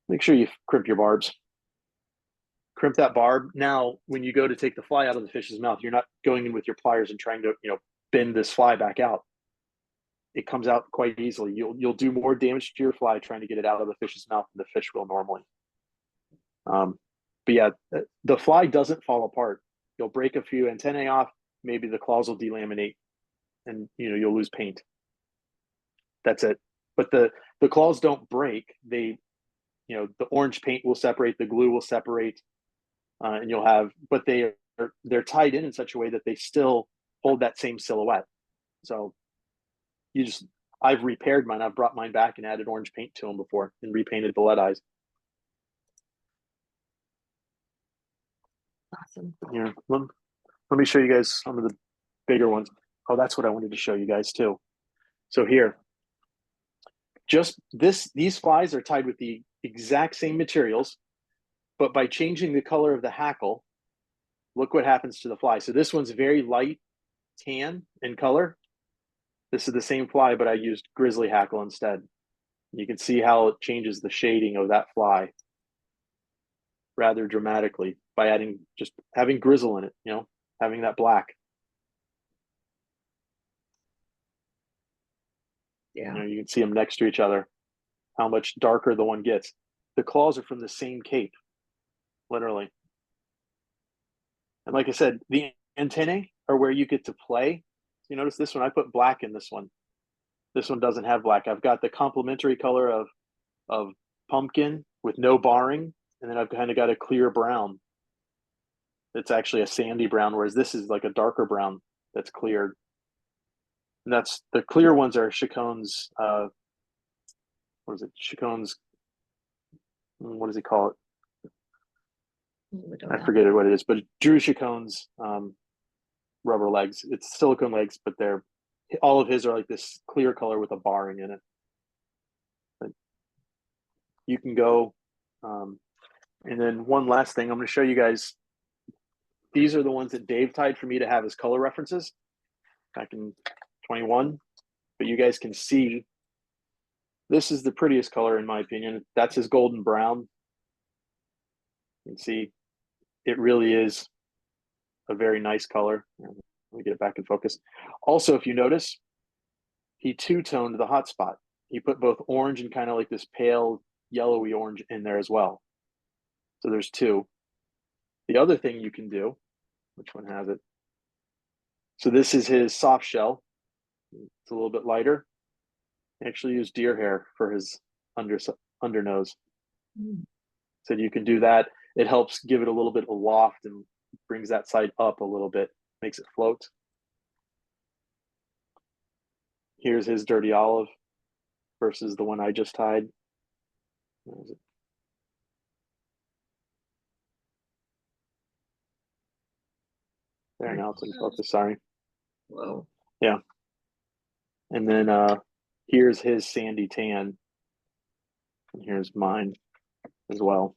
Speaker 2: make sure you crimp your barbs. Crimp that barb. Now, when you go to take the fly out of the fish's mouth, you're not going in with your pliers and trying to, bend this fly back out. It comes out quite easily. You'll do more damage to your fly trying to get it out of the fish's mouth than the fish will normally. But yeah, the fly doesn't fall apart. You'll break a few antennae off. Maybe the claws will delaminate, and you'll lose paint. That's it. But the claws don't break. The orange paint will separate, the glue will separate, and but they're tied in such a way that they still hold that same silhouette. So I've repaired mine. I've brought mine back and added orange paint to them before and repainted the lead eyes.
Speaker 1: Awesome.
Speaker 2: Here, let me show you guys some of the bigger ones. Oh, that's what I wanted to show you guys too. So here, these flies are tied with the exact same materials, but by changing the color of the hackle, look what happens to the fly. So this one's very light tan in color. This is the same fly, but I used grizzly hackle instead. You can see how it changes the shading of that fly rather dramatically by having grizzle in it, having that black.
Speaker 1: Yeah.
Speaker 2: You can see them next to each other, how much darker the one gets. The claws are from the same cape, literally. And like I said, the antennae are where you get to play. You notice this one, I put black in this one. This one doesn't have black. I've got the complementary color of pumpkin with no barring, and then I've kind of got a clear brown. It's actually a sandy brown, whereas this is like a darker brown that's cleared. And that's the clear ones are Chacon's, what is it? Chacon's, what does he call it? I forget what it is, but Drew Chacon's rubber legs. It's silicone legs, but all of his are like this clear color with a barring in it. But you can go, and then one last thing, I'm going to show you guys. These are the ones that Dave tied for me to have as color references back in 21. But you guys can see this is the prettiest color in my opinion. That's his golden brown. You can see it really is a very nice color. Let me get it back in focus. Also, if you notice, he two-toned the hot spot. he put both orange and kind of like this pale yellowy orange in there as well. So there's two. The other thing you can do, which one has it? So this is his soft shell. It's a little bit lighter. I actually use deer hair for his under nose. So you can do that. It helps give it a little bit of loft and brings that side up a little bit, makes it float. Here's his dirty olive versus the one I just tied. Where is it? There, now it's in focus, sorry.
Speaker 1: Whoa.
Speaker 2: Yeah. And then here's his sandy tan. And here's mine as well.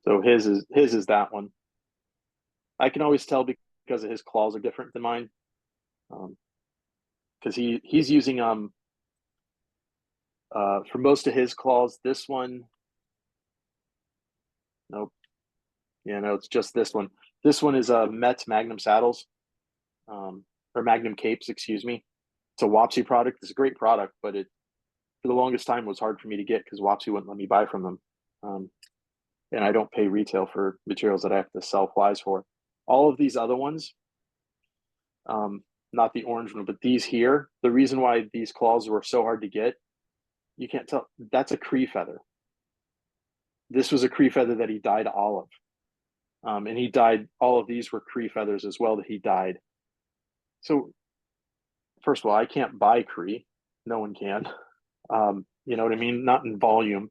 Speaker 2: So his is that one. I can always tell because his claws are different than mine. Because he's using for most of his claws, this one. Nope. Yeah, no, it's just this one. This one is Met's Magnum Saddles, or Magnum Capes, excuse me. It's a Wapsi product. It's a great product, but it for the longest time was hard for me to get because Wapsi wouldn't let me buy from them. And I don't pay retail for materials that I have to sell flies for. All of these other ones, not the orange one, but these here, the reason why these claws were so hard to get, you can't tell, that's a Cree feather. This was a Cree feather that he dyed olive. And he dyed, all of these were Cree feathers as well that he dyed. So first of all, I can't buy Cree. No one can. You know what I mean? Not in volume.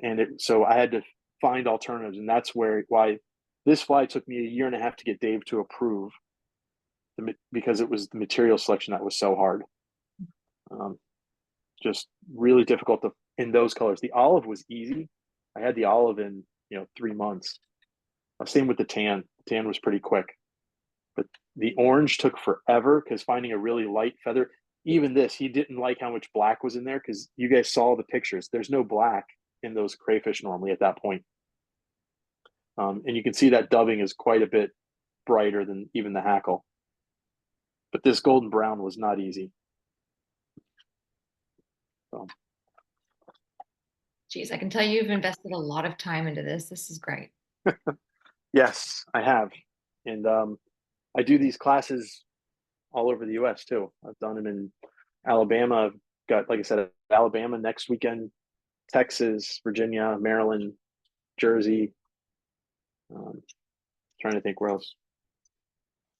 Speaker 2: And so I had to find alternatives. And that's why this fly took me 1.5 years to get Dave to approve, because it was the material selection that was so hard. Just really difficult in those colors. The olive was easy. I had the olive in 3 months. Same with the tan. The tan was pretty quick, but the orange took forever because finding a really light feather. Even this, he didn't like how much black was in there because you guys saw the pictures. There's no black in those crayfish normally at that point. And you can see that dubbing is quite a bit brighter than even the hackle. But this golden brown was not easy. So.
Speaker 1: Geez, I can tell you've invested a lot of time into this. This is great.
Speaker 2: Yes, I have. And I do these classes all over the US too. I've done them in Alabama. I've got, like I said, Alabama next weekend, Texas, Virginia, Maryland, Jersey. Trying to think where else.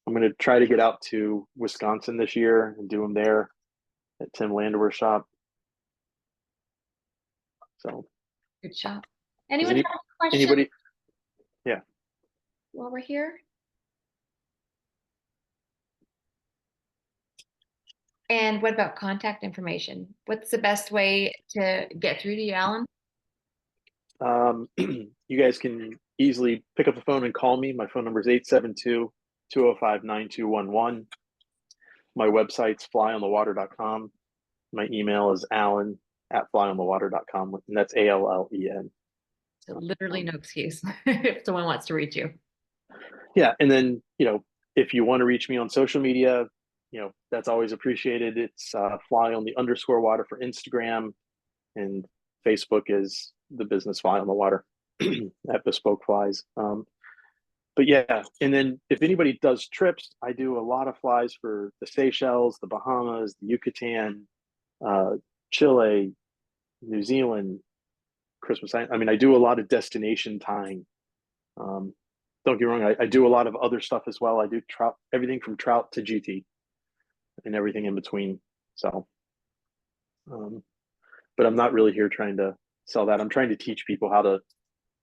Speaker 2: I'm going to try to get out to Wisconsin this year and do them there at Tim Landower's shop. So
Speaker 1: good job. Anyone have a question?
Speaker 2: Anybody? Yeah.
Speaker 1: While we're here. And what about contact information? What's the best way to get through to you, Alan?
Speaker 2: You guys can easily pick up the phone and call me. My phone number is 872-205-9211. My website's flyonthewater.com. My email is alan@flyonthewater.com, and that's ALLEN.
Speaker 1: So literally no excuse if someone wants to reach you.
Speaker 2: Yeah, and then if you want to reach me on social media, that's always appreciated. It's fly_on_the_water for Instagram, and Facebook is the business Fly on the Water at Bespoke Flies. But yeah, and then if anybody does trips, I do a lot of flies for the Seychelles, the Bahamas, the Yucatan, Chile, New Zealand, Christmas. I mean, I do a lot of destination tying. Don't get me wrong, I do a lot of other stuff as well. I do trout, everything from trout to GT and everything in between. So, but I'm not really here trying to sell that. I'm trying to teach people how to,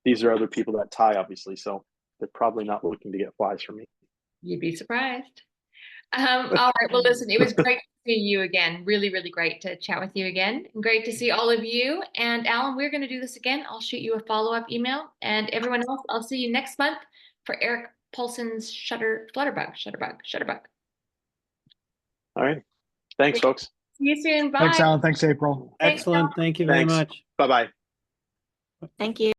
Speaker 2: these are other people that tie, obviously. So they're probably not looking to get flies from me.
Speaker 1: You'd be surprised. All right. Well, listen, it was great to see you again. Really, really great to chat with you again. And great to see all of you. And Alan, we're going to do this again. I'll shoot you a follow-up email. And everyone else, I'll see you next month for Eric Paulson's Shutterbug.
Speaker 2: All right. Thanks, folks.
Speaker 1: See you soon. Bye.
Speaker 3: Thanks, Alan. Thanks, April.
Speaker 4: Excellent. Thank you very much.
Speaker 2: Bye-bye.
Speaker 1: Thank you.